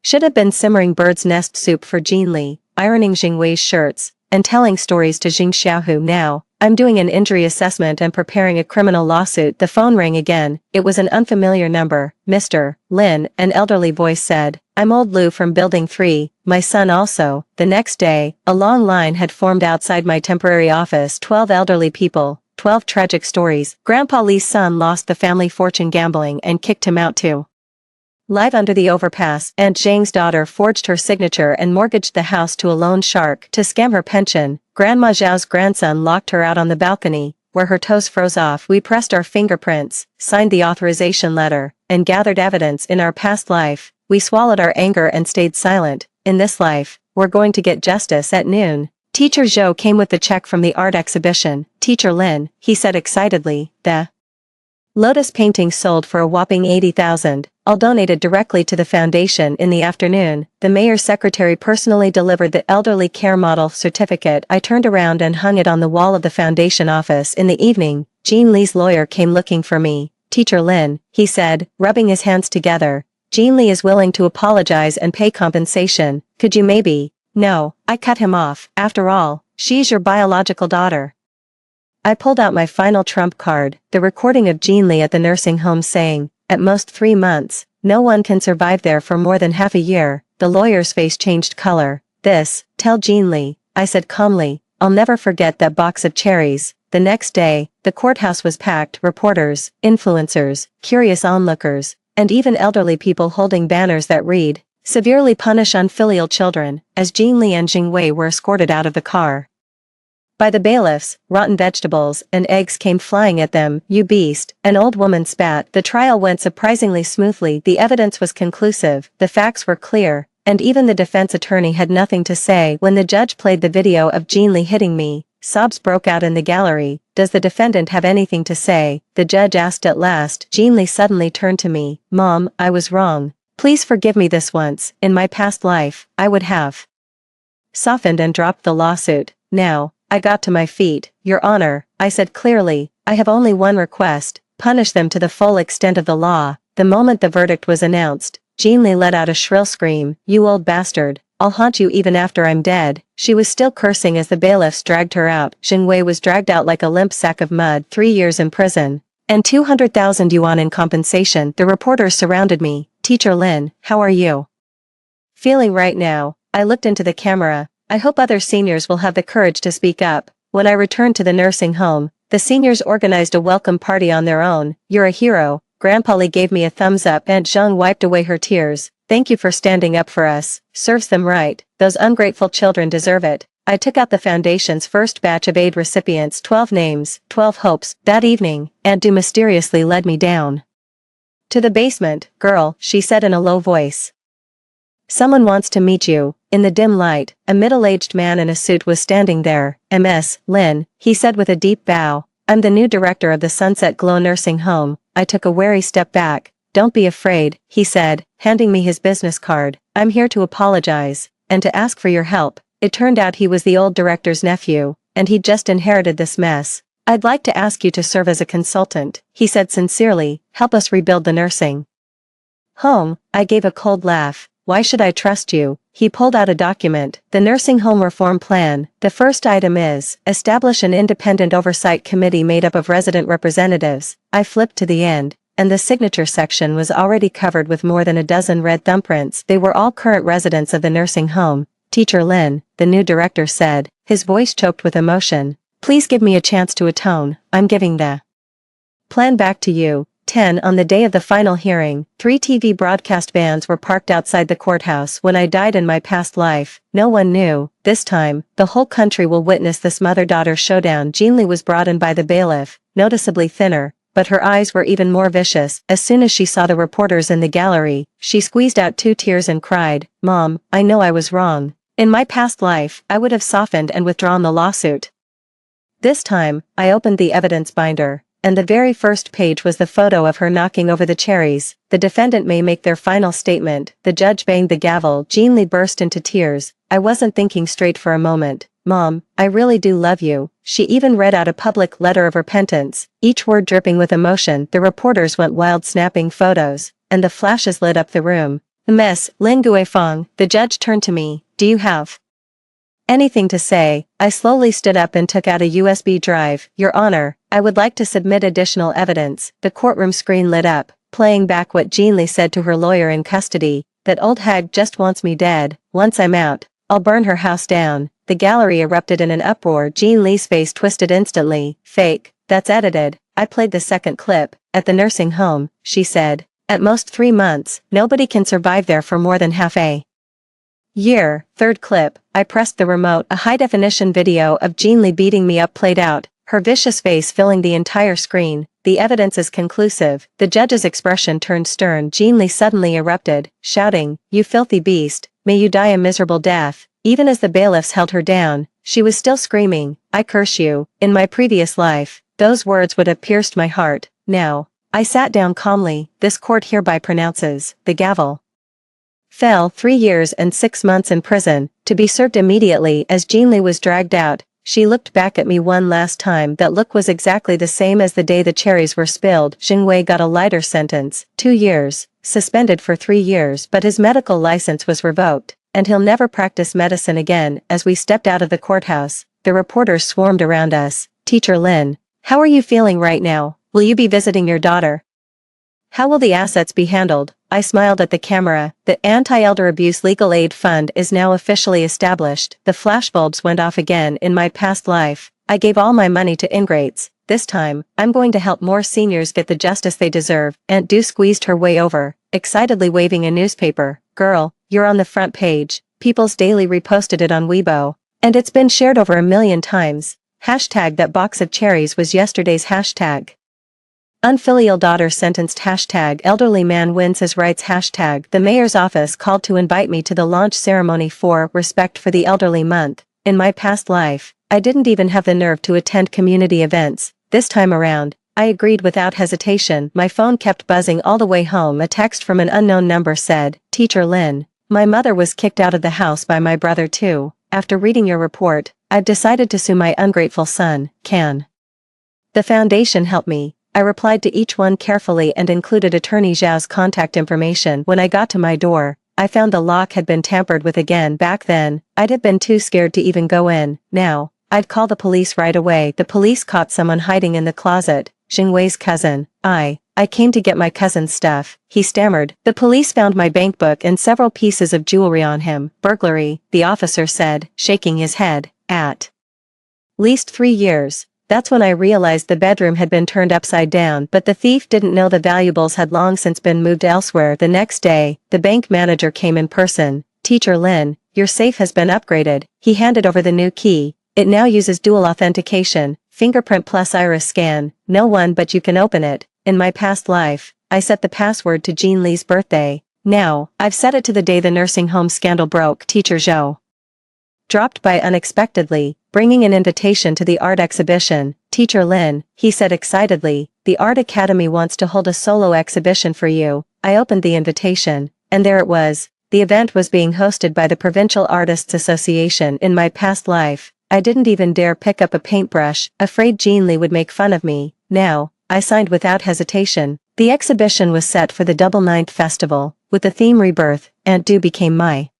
should have been simmering bird's nest soup for Jean Lee, ironing Jingwei's shirts, and telling stories to Jing Xiaohu. Now, I'm doing an injury assessment and preparing a criminal lawsuit. The phone rang again. It was an unfamiliar number. Mr. Lin, an elderly voice said. I'm old Lou from Building 3, my son also. The next day, a long line had formed outside my temporary office. 12 elderly people, 12 tragic stories. Grandpa Lee's son lost the family fortune gambling and kicked him out too. Live under the overpass, Aunt Zhang's daughter forged her signature and mortgaged the house to a loan shark to scam her pension. Grandma Zhao's grandson locked her out on the balcony, where her toes froze off. We pressed our fingerprints, signed the authorization letter, and gathered evidence. In our past life, we swallowed our anger and stayed silent. In this life, we're going to get justice. At noon, Teacher Zhou came with the check from the art exhibition. Teacher Lin, he said excitedly, the lotus painting sold for a whopping 80,000. All donated directly to the foundation. In the afternoon, the mayor's secretary personally delivered the elderly care model certificate. I turned around and hung it on the wall of the foundation office. In the evening, Jean Lee's lawyer came looking for me. Teacher Lin, he said, rubbing his hands together. Jean Lee is willing to apologize and pay compensation. Could you maybe? No, I cut him off. After all, she's your biological daughter. I pulled out my final trump card, the recording of Jean Lee at the nursing home saying, at most 3 months, no one can survive there for more than half a year. The lawyer's face changed color. Tell Jean Lee, I said calmly, I'll never forget that box of cherries. The next day, the courthouse was packed. Reporters, influencers, curious onlookers, and even elderly people holding banners that read, severely punish unfilial children, as Jean Lee and Jingwei were escorted out of the car. By the bailiffs, rotten vegetables and eggs came flying at them. You beast, an old woman spat. The trial went surprisingly smoothly. The evidence was conclusive, the facts were clear, and even the defense attorney had nothing to say. When the judge played the video of Jean Lee hitting me, sobs broke out in the gallery. Does the defendant have anything to say? The judge asked at last. Jean Lee suddenly turned to me. Mom, I was wrong. Please forgive me this once. In my past life, I would have softened and dropped the lawsuit. Now, I got to my feet. Your Honor, I said clearly, I have only one request, punish them to the full extent of the law. The moment the verdict was announced, Jean Lee let out a shrill scream. You old bastard, I'll haunt you even after I'm dead. She was still cursing as the bailiffs dragged her out. Jingwei was dragged out like a limp sack of mud. 3 years in prison, and 200,000 yuan in compensation. The reporters surrounded me. Teacher Lin, how are you feeling right now? I looked into the camera. I hope other seniors will have the courage to speak up. When I returned to the nursing home, the seniors organized a welcome party on their own. You're a hero. Grandpa Lee gave me a thumbs up. Aunt Zheng wiped away her tears. Thank you for standing up for us. Serves them right. Those ungrateful children deserve it. I took out the foundation's first batch of aid recipients. 12 names, 12 hopes. That evening, Aunt Du mysteriously led me down to the basement. Girl, she said in a low voice. Someone wants to meet you. In the dim light, a middle-aged man in a suit was standing there. Ms. Lin, he said with a deep bow. I'm the new director of the Sunset Glow Nursing Home. I took a wary step back. Don't be afraid, he said, handing me his business card. I'm here to apologize, and to ask for your help. It turned out he was the old director's nephew, and he'd just inherited this mess. I'd like to ask you to serve as a consultant, he said sincerely, help us rebuild the nursing home. I gave a cold laugh. Why should I trust you? He pulled out a document, the nursing home reform plan. The first item is, establish an independent oversight committee made up of resident representatives. I flipped to the end, and the signature section was already covered with more than a dozen red thumbprints. They were all current residents of the nursing home. Teacher Lin, the new director said, his voice choked with emotion. Please give me a chance to atone. I'm giving the plan back to you. 10 On the day of the final hearing, 3 TV broadcast vans were parked outside the courthouse. When I died in my past life, no one knew. This time, the whole country will witness this mother-daughter showdown. Jean Lee was brought in by the bailiff, noticeably thinner, but her eyes were even more vicious. As soon as she saw the reporters in the gallery, she squeezed out 2 tears and cried, Mom, I know I was wrong. In my past life, I would have softened and withdrawn the lawsuit. This time, I opened the evidence binder, and the very first page was the photo of her knocking over the cherries. The defendant may make their final statement. The judge banged the gavel. Jean Lee burst into tears. I wasn't thinking straight for a moment. Mom, I really do love you. She even read out a public letter of repentance, each word dripping with emotion. The reporters went wild snapping photos, and the flashes lit up the room. Miss Lin Guifeng, the judge turned to me. Do you have anything to say? I slowly stood up and took out a USB drive. Your Honor, I would like to submit additional evidence. The courtroom screen lit up, playing back what Jean Lee said to her lawyer in custody. That old hag just wants me dead. Once I'm out, I'll burn her house down. The gallery erupted in an uproar. Jean Lee's face twisted instantly. Fake. That's edited. I played the second clip. At the nursing home, she said. At most 3 months, nobody can survive there for more than half a year. Third clip. I pressed the remote. A high-definition video of Jean Lee beating me up played out, her vicious face filling the entire screen. The evidence is conclusive. The judge's expression turned stern. Jean Lee suddenly erupted, shouting, You filthy beast, may you die a miserable death. Even as the bailiffs held her down, she was still screaming, I curse you. In my previous life, those words would have pierced my heart. Now, I sat down calmly. This court hereby pronounces, the gavel fell. 3 years and 6 months in prison, to be served immediately. As Jean Lee was dragged out, she looked back at me one last time. That look was exactly the same as the day the cherries were spilled. Xing Wei got a lighter sentence, 2 years, suspended for 3 years, but his medical license was revoked, and he'll never practice medicine again. As we stepped out of the courthouse, the reporters swarmed around us. Teacher Lin, how are you feeling right now? Will you be visiting your daughter? How will the assets be handled? I smiled at the camera. The Anti-Elder Abuse Legal Aid Fund is now officially established. The flashbulbs went off again. In my past life, I gave all my money to ingrates. This time, I'm going to help more seniors get the justice they deserve. Aunt Du squeezed her way over, excitedly waving a newspaper. Girl, you're on the front page. People's Daily reposted it on Weibo, and it's been shared over 1 million times. Hashtag that box of cherries was yesterday's hashtag. Unfilial daughter sentenced hashtag elderly man wins his rights hashtag the mayor's office called to invite me to the launch ceremony for Respect for the Elderly Month. In my past life, I didn't even have the nerve to attend community events. This time around, I agreed without hesitation. My phone kept buzzing all the way home. A text from an unknown number said, Teacher Lin, my mother was kicked out of the house by my brother too. After reading your report, I've decided to sue my ungrateful son. Can the foundation help me? I replied to each one carefully and included attorney Zhao's contact information. When I got to my door, I found the lock had been tampered with again. Back then, I'd have been too scared to even go in. Now, I'd call the police right away. The police caught someone hiding in the closet, Xing Wei's cousin. I came to get my cousin's stuff, he stammered. The police found my bank book and several pieces of jewelry on him. Burglary, the officer said, shaking his head. At least 3 years. That's when I realized the bedroom had been turned upside down, but the thief didn't know the valuables had long since been moved elsewhere. The next day, the bank manager came in person. Teacher Lin, your safe has been upgraded. He handed over the new key. It now uses dual authentication, fingerprint plus iris scan. No one but you can open it. In my past life, I set the password to Jean Lee's birthday. Now, I've set it to the day the nursing home scandal broke. Teacher Zhou dropped by unexpectedly, bringing an invitation to the art exhibition. Teacher Lin, he said excitedly, the Art Academy wants to hold a solo exhibition for you. I opened the invitation, and there it was. The event was being hosted by the Provincial Artists Association. In my past life, I didn't even dare pick up a paintbrush, afraid Jean Lee would make fun of me. Now, I signed without hesitation. The exhibition was set for the Double Ninth Festival, with the theme Rebirth. Aunt Du became my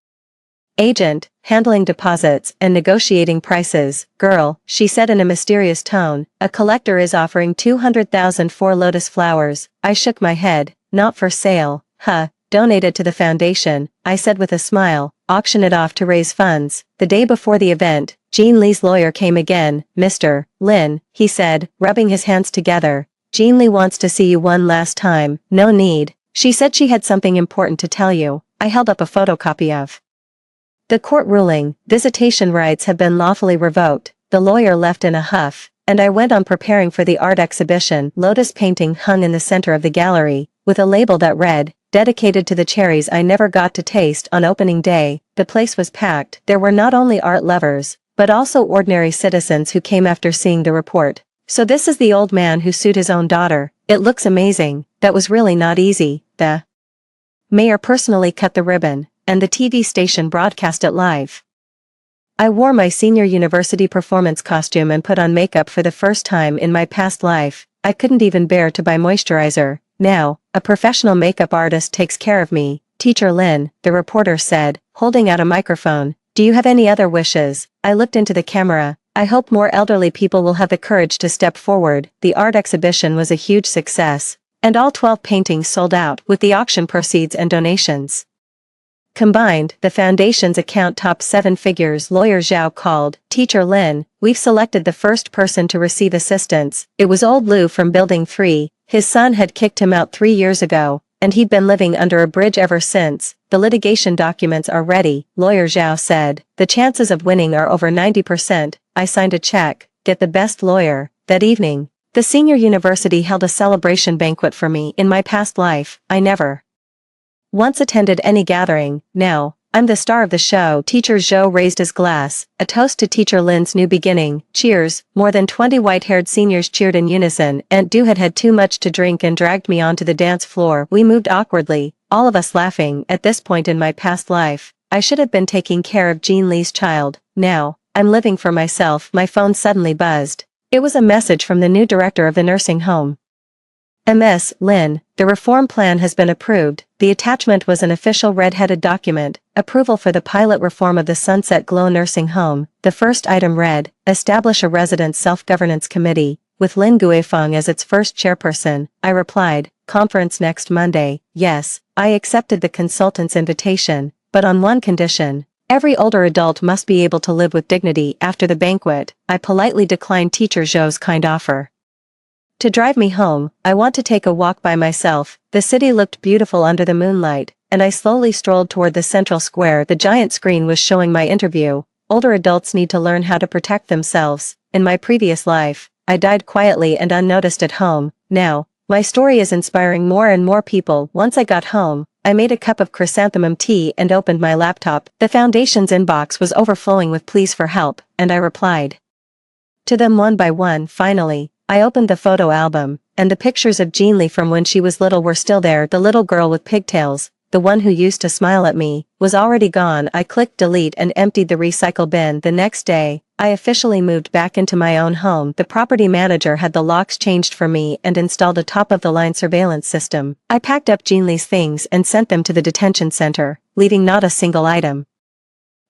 agent, handling deposits and negotiating prices. Girl, she said in a mysterious tone, a collector is offering 200,000 for lotus flowers. I shook my head. Not for sale. Huh. Donate it to the foundation, I said with a smile. Auction it off to raise funds. The day before the event, Jean Lee's lawyer came again. Mr. Lin, he said, rubbing his hands together. Jean Lee wants to see you one last time. No need. She said she had something important to tell you. I held up a photocopy of the court ruling. Visitation rights have been lawfully revoked. The lawyer left in a huff, and I went on preparing for the art exhibition. Lotus painting hung in the center of the gallery, with a label that read, dedicated to the cherries I never got to taste. On opening day, the place was packed. There were not only art lovers, but also ordinary citizens who came after seeing the report. So this is the old man who sued his own daughter. It looks amazing. That was really not easy. The mayor personally cut the ribbon, and the TV station broadcast it live. I wore my senior university performance costume and put on makeup for the first time in my past life. I couldn't even bear to buy moisturizer. Now, a professional makeup artist takes care of me. Teacher Lin, the reporter said, holding out a microphone. Do you have any other wishes? I looked into the camera. I hope more elderly people will have the courage to step forward. The art exhibition was a huge success, and all 12 paintings sold out with the auction proceeds and donations combined. The foundation's account topped 7 figures. Lawyer Zhao called. Teacher Lin, we've selected the first person to receive assistance. It was old Lou from Building 3. His son had kicked him out 3 years ago, and he'd been living under a bridge ever since. The litigation documents are ready, Lawyer Zhao said. The chances of winning are over 90%. I signed a check. Get the best lawyer. That evening, the senior university held a celebration banquet for me. In my past life, I never once attended any gathering. Now, I'm the star of the show. Teacher Zhou raised his glass, a toast to Teacher Lin's new beginning. Cheers. More than 20 white-haired seniors cheered in unison. Aunt Du had had too much to drink and dragged me onto the dance floor. We moved awkwardly, all of us laughing. At this point in my past life, I should have been taking care of Jean Lee's child. Now, I'm living for myself. My phone suddenly buzzed. It was a message from the new director of the nursing home. Ms. Lin, the reform plan has been approved. The attachment was an official red-headed document, approval for the pilot reform of the Sunset Glow nursing home. The first item read, establish a resident self-governance committee, with Lin Guifeng as its first chairperson. I replied, conference next Monday. Yes, I accepted the consultant's invitation, but on one condition. Every older adult must be able to live with dignity. After the banquet, I politely declined Teacher Zhou's kind offer to drive me home. I want to take a walk by myself. The city looked beautiful under the moonlight, and I slowly strolled toward the central square. The giant screen was showing my interview. Older adults need to learn how to protect themselves. In my previous life, I died quietly and unnoticed at home. Now, my story is inspiring more and more people. Once I got home, I made a cup of chrysanthemum tea and opened my laptop. The foundation's inbox was overflowing with pleas for help, and I replied to them one by one. Finally, I opened the photo album, and the pictures of Jean Lee from when she was little were still there. The little girl with pigtails, the one who used to smile at me, was already gone. I clicked delete and emptied the recycle bin. The next day, I officially moved back into my own home. The property manager had the locks changed for me and installed a top-of-the-line surveillance system. I packed up Jean Lee's things and sent them to the detention center, leaving not a single item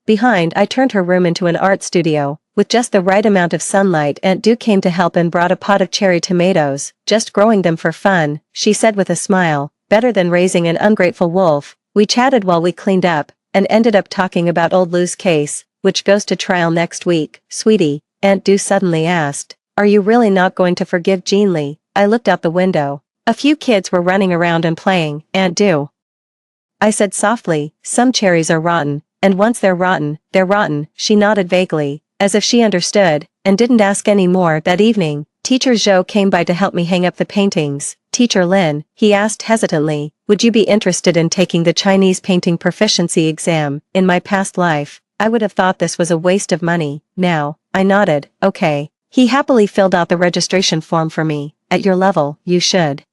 behind. I turned her room into an art studio. With just the right amount of sunlight, Aunt Du came to help and brought a pot of cherry tomatoes. Just growing them for fun, she said with a smile. Better than raising an ungrateful wolf. We chatted while we cleaned up, and ended up talking about old Lou's case, which goes to trial next week. Sweetie, Aunt Du suddenly asked, are you really not going to forgive Jean Lee? I looked out the window. A few kids were running around and playing. Aunt Du, I said softly, some cherries are rotten, and once they're rotten, they're rotten. She nodded vaguely, as if she understood, and didn't ask any more. That evening, Teacher Zhou came by to help me hang up the paintings. Teacher Lin, he asked hesitantly, would you be interested in taking the Chinese painting proficiency exam? In my past life, I would have thought this was a waste of money. Now, I nodded, okay. He happily filled out the registration form for me. At your level, you should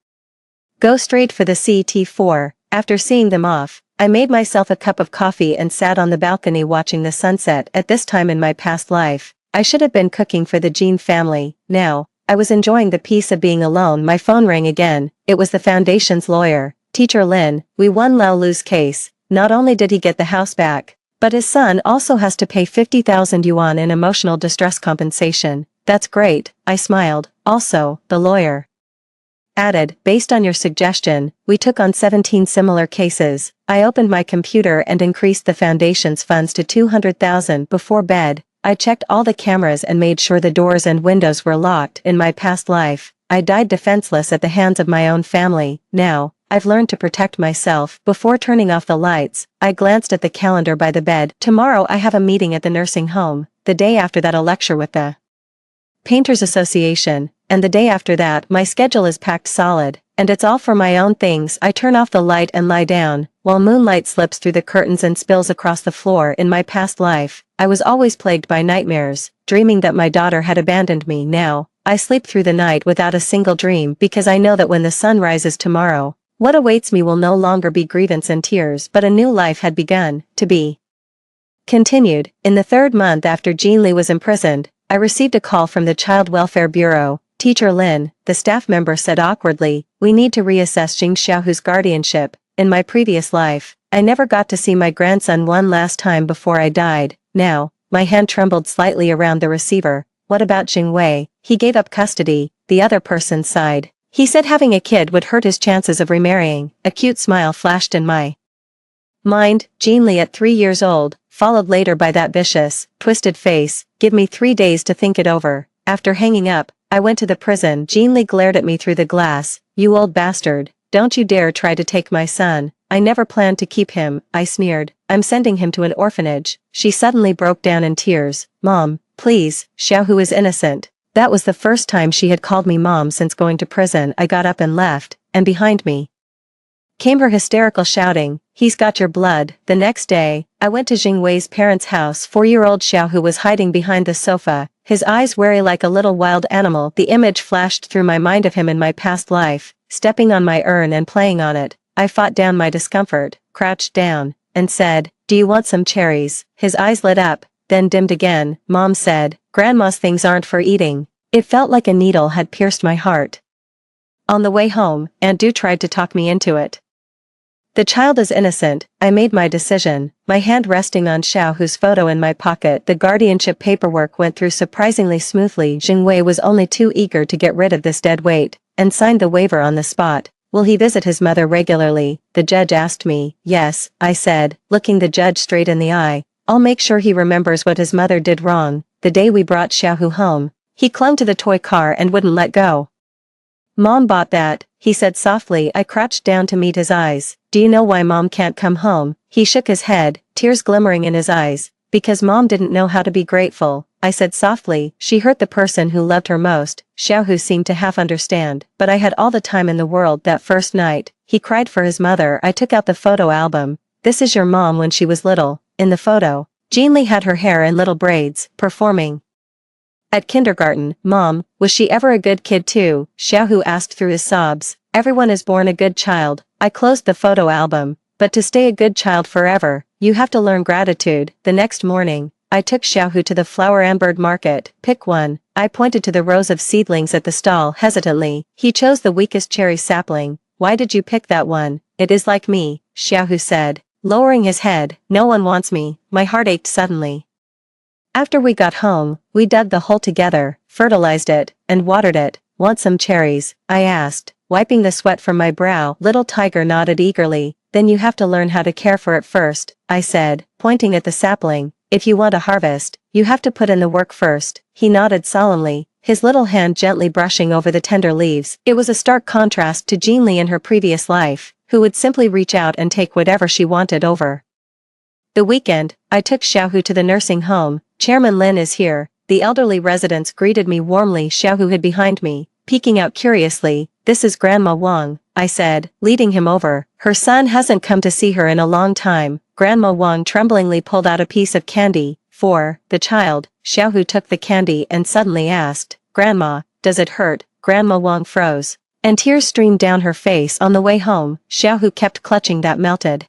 go straight for the CET4. After seeing them off, I made myself a cup of coffee and sat on the balcony watching the sunset. At this time in my past life, I should have been cooking for the Jean family. Now, I was enjoying the peace of being alone. My phone rang again. It was the foundation's lawyer. Teacher Lin, we won Lao Lu's case. Not only did he get the house back, but his son also has to pay 50,000 yuan in emotional distress compensation. That's great, I smiled. Also, the lawyer added, based on your suggestion, we took on 17 similar cases. I opened my computer and increased the foundation's funds to 200,000 before bed. I checked all the cameras and made sure the doors and windows were locked. In my past life, I died defenseless at the hands of my own family. Now, I've learned to protect myself. Before turning off the lights, I glanced at the calendar by the bed. Tomorrow I have a meeting at the nursing home. The day after that a lecture with the Painters Association, and the day after that my schedule is packed solid, and it's all for my own things. I turn off the light and lie down, while moonlight slips through the curtains and spills across the floor. In my past life, I was always plagued by nightmares, dreaming that my daughter had abandoned me. Now, I sleep through the night without a single dream because I know that when the sun rises tomorrow, what awaits me will no longer be grievance and tears but a new life had begun, to be continued. In the third month after Jean Li was imprisoned, I received a call from the Child Welfare Bureau. Teacher Lin, the staff member said awkwardly, we need to reassess Jing Xiaohu's guardianship. In my previous life, I never got to see my grandson one last time before I died. Now, my hand trembled slightly around the receiver. What about Jing Wei? He gave up custody. The other person sighed. He said having a kid would hurt his chances of remarrying. A cute smile flashed in my mind. Jean Li at 3 years old, followed later by that vicious, twisted face. Give me 3 days to think it over. After hanging up, I went to the prison. Jean Li glared at me through the glass. You old bastard, don't you dare try to take my son. I never planned to keep him, I sneered. I'm sending him to an orphanage. She suddenly broke down in tears. Mom, please, Xiaohu is innocent. That was the first time she had called me mom since going to prison. I got up and left, and behind me came her hysterical shouting, he's got your blood. The next day, I went to Jing Wei's parents' house. 4-year-old Xiaohu was hiding behind the sofa, his eyes wary like a little wild animal. The image flashed through my mind of him in my past life, stepping on my urn and playing on it. I fought down my discomfort, crouched down, and said, do you want some cherries? His eyes lit up, then dimmed again. Mom said, Grandma's things aren't for eating. It felt like a needle had pierced my heart. On the way home, Aunt Du tried to talk me into it. The child is innocent, I made my decision, my hand resting on Xiaohu's photo in my pocket. The guardianship paperwork went through surprisingly smoothly. Jing Wei was only too eager to get rid of this dead weight, and signed the waiver on the spot. Will he visit his mother regularly? The judge asked me. Yes, I said, looking the judge straight in the eye. I'll make sure he remembers what his mother did wrong. The day we brought Xiaohu home, he clung to the toy car and wouldn't let go. Mom bought that, he said softly. I crouched down to meet his eyes. Do you know why Mom can't come home? He shook his head, tears glimmering in his eyes. Because Mom didn't know how to be grateful, I said softly. She hurt the person who loved her most. Xiaohu seemed to half understand, but I had all the time in the world. That first night, he cried for his mother. I took out the photo album. This is your mom when she was little. In the photo, Jean Li had her hair in little braids, performing at kindergarten. Mom, was she ever a good kid too? Xiaohu asked through his sobs. Everyone is born a good child. I closed the photo album. But to stay a good child forever, you have to learn gratitude. The next morning, I took Xiaohu to the flower and bird market. Pick one. I pointed to the rows of seedlings at the stall hesitantly. He chose the weakest cherry sapling. Why did you pick that one? It is like me, Xiaohu said, lowering his head. No one wants me. My heart ached suddenly. After we got home, we dug the hole together, fertilized it, and watered it. Want some cherries? I asked, wiping the sweat from my brow. Little tiger nodded eagerly. Then you have to learn how to care for it first, I said, pointing at the sapling. If you want a harvest, you have to put in the work first. He nodded solemnly, his little hand gently brushing over the tender leaves. It was a stark contrast to Jean Li in her previous life, who would simply reach out and take whatever she wanted. Over the weekend, I took Xiaohu to the nursing home. Chairman Lin is here. The elderly residents greeted me warmly. Xiaohu hid behind me, peeking out curiously. This is Grandma Wang, I said, leading him over. Her son hasn't come to see her in a long time. Grandma Wang tremblingly pulled out a piece of candy for the child. Xiaohu took the candy and suddenly asked, Grandma, does it hurt? Grandma Wang froze, and tears streamed down her face. On the way home, Xiaohu kept clutching that melted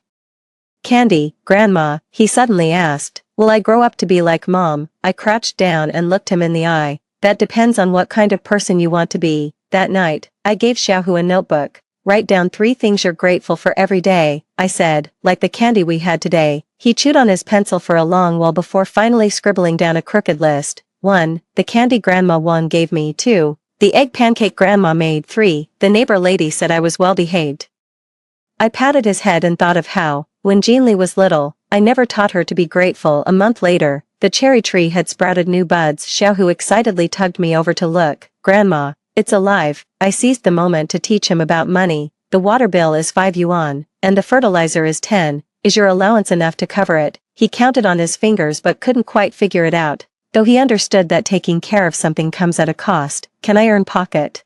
candy. Grandma, he suddenly asked, Will I grow up to be like Mom? I crouched down and looked him in the eye. That depends on what kind of person you want to be. That night, I gave Xiaohu a notebook. Write down 3 things you're grateful for every day, I said, like the candy we had today. He chewed on his pencil for a long while before finally scribbling down a crooked list. 1. The candy Grandma Wang gave me. 2. The egg pancake Grandma made. 3. The neighbor lady said I was well behaved. I patted his head and thought of how, when Jinli was little, I never taught her to be grateful. A month later, the cherry tree had sprouted new buds. Xiaohu excitedly tugged me over to look. Grandma, it's alive. I seized the moment to teach him about money. The water bill is 5 yuan, and the fertilizer is 10. Is your allowance enough to cover it? He counted on his fingers but couldn't quite figure it out, though he understood that taking care of something comes at a cost. Can I earn pocket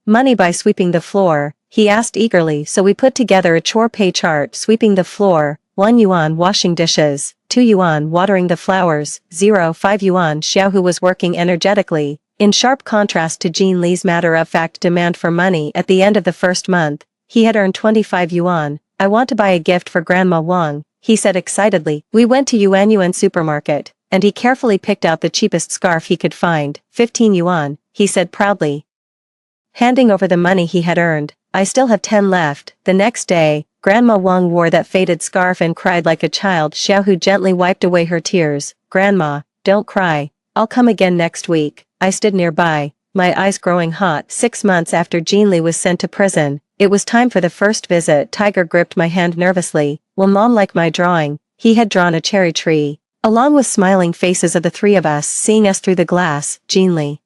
money by sweeping the floor? He asked eagerly, so we put together a chore pay chart. Sweeping the floor, 1 yuan. Washing dishes, 2 yuan. Watering the flowers, 5 yuan. Xiaohu was working energetically, in sharp contrast to Jean Li's matter-of-fact demand for money. At the end of the first month, he had earned 25 yuan. I want to buy a gift for Grandma Wang, he said excitedly. We went to Yuan supermarket, and he carefully picked out the cheapest scarf he could find. 15 yuan, he said proudly, handing over the money he had earned. I still have 10 left. The next day, Grandma Wang wore that faded scarf and cried like a child. Xiaohu gently wiped away her tears. Grandma, don't cry. I'll come again next week. I stood nearby, my eyes growing hot. 6 months after Jean Li was sent to prison, it was time for the first visit. Tiger gripped my hand nervously. Will Mom like my drawing? He had drawn a cherry tree, along with smiling faces of the 3 of us seeing us through the glass. Jean Li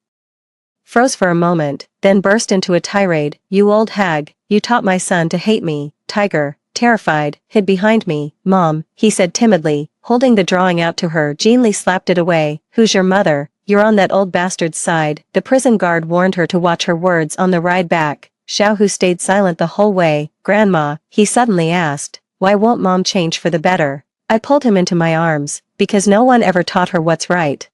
froze for a moment, then burst into a tirade. You old hag, you taught my son to hate me. Tiger, terrified, hid behind me. Mom, he said timidly, holding the drawing out to her. Jean Li slapped it away. Who's your mother? You're on that old bastard's side. The prison guard warned her to watch her words on the ride back. Xiaohu stayed silent the whole way. Grandma, he suddenly asked, why won't Mom change for the better? I pulled him into my arms, because no one ever taught her what's right.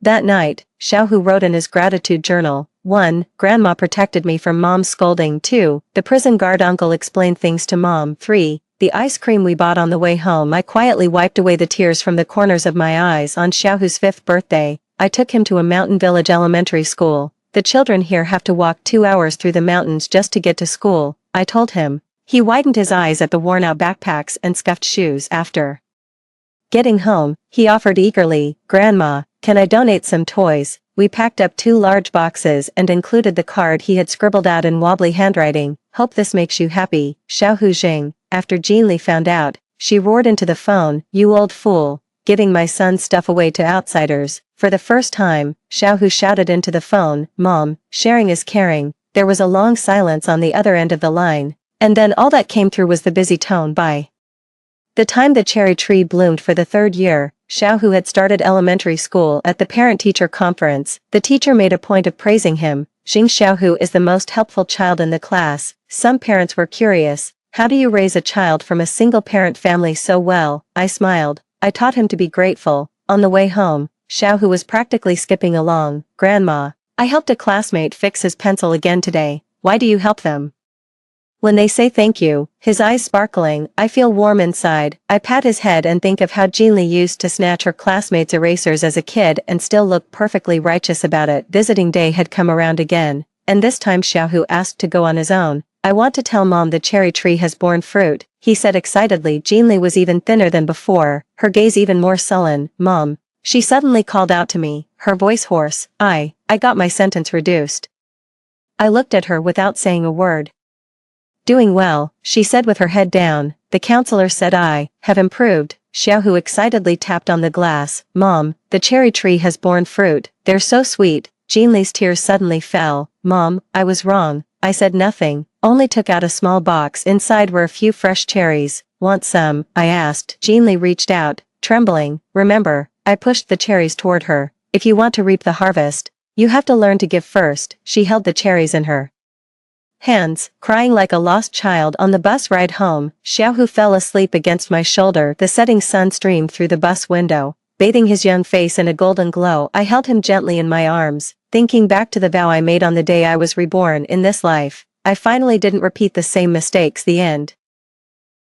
That night, Xiaohu wrote in his gratitude journal, 1. Grandma protected me from Mom's scolding. 2. The prison guard uncle explained things to Mom. 3. The ice cream we bought on the way home. I quietly wiped away the tears from the corners of my eyes. On Xiaohu's 5th birthday, I took him to a mountain village elementary school. The children here have to walk 2 hours through the mountains just to get to school, I told him. He widened his eyes at the worn-out backpacks and scuffed shoes. After getting home, he offered eagerly, Grandma, can I donate some toys? We packed up 2 large boxes and included the card he had scribbled out in wobbly handwriting. Hope this makes you happy, Xiaohu Jing. After Jean Li found out, she roared into the phone, you old fool, giving my son's stuff away to outsiders. For the first time, Xiaohu shouted into the phone, Mom, sharing is caring. There was a long silence on the other end of the line, and then all that came through was the busy tone. By the time the cherry tree bloomed for the 3rd year, Xiaohu had started elementary school. At the parent-teacher conference, the teacher made a point of praising him. Xing Xiaohu is the most helpful child in the class. Some parents were curious, how do you raise a child from a single-parent family so well? I smiled. I taught him to be grateful. On the way home, Xiaohu was practically skipping along. Grandma, I helped a classmate fix his pencil again today. Why do you help them? When they say thank you, his eyes sparkling, I feel warm inside. I pat his head and think of how Jean Li used to snatch her classmates' erasers as a kid and still look perfectly righteous about it. Visiting day had come around again, and this time Xiaohu asked to go on his own. I want to tell Mom the cherry tree has borne fruit, he said excitedly. Jean Li was even thinner than before, her gaze even more sullen. Mom, she suddenly called out to me, her voice hoarse. I got my sentence reduced. I looked at her without saying a word. Doing well, she said with her head down. The counselor said I have improved. Xiaohu excitedly tapped on the glass. Mom, the cherry tree has borne fruit. They're so sweet. Jean Li's tears suddenly fell. Mom, I was wrong. I said nothing, only took out a small box. Inside were a few fresh cherries. Want some? I asked. Jean Li reached out, trembling. Remember, I pushed the cherries toward her. If you want to reap the harvest, you have to learn to give first. She held the cherries in her hands, crying like a lost child. On the bus ride home, Xiaohu fell asleep against my shoulder. The setting sun streamed through the bus window, bathing his young face in a golden glow. I held him gently in my arms, thinking back to the vow I made on the day I was reborn in this life. I finally didn't repeat the same mistakes. The end.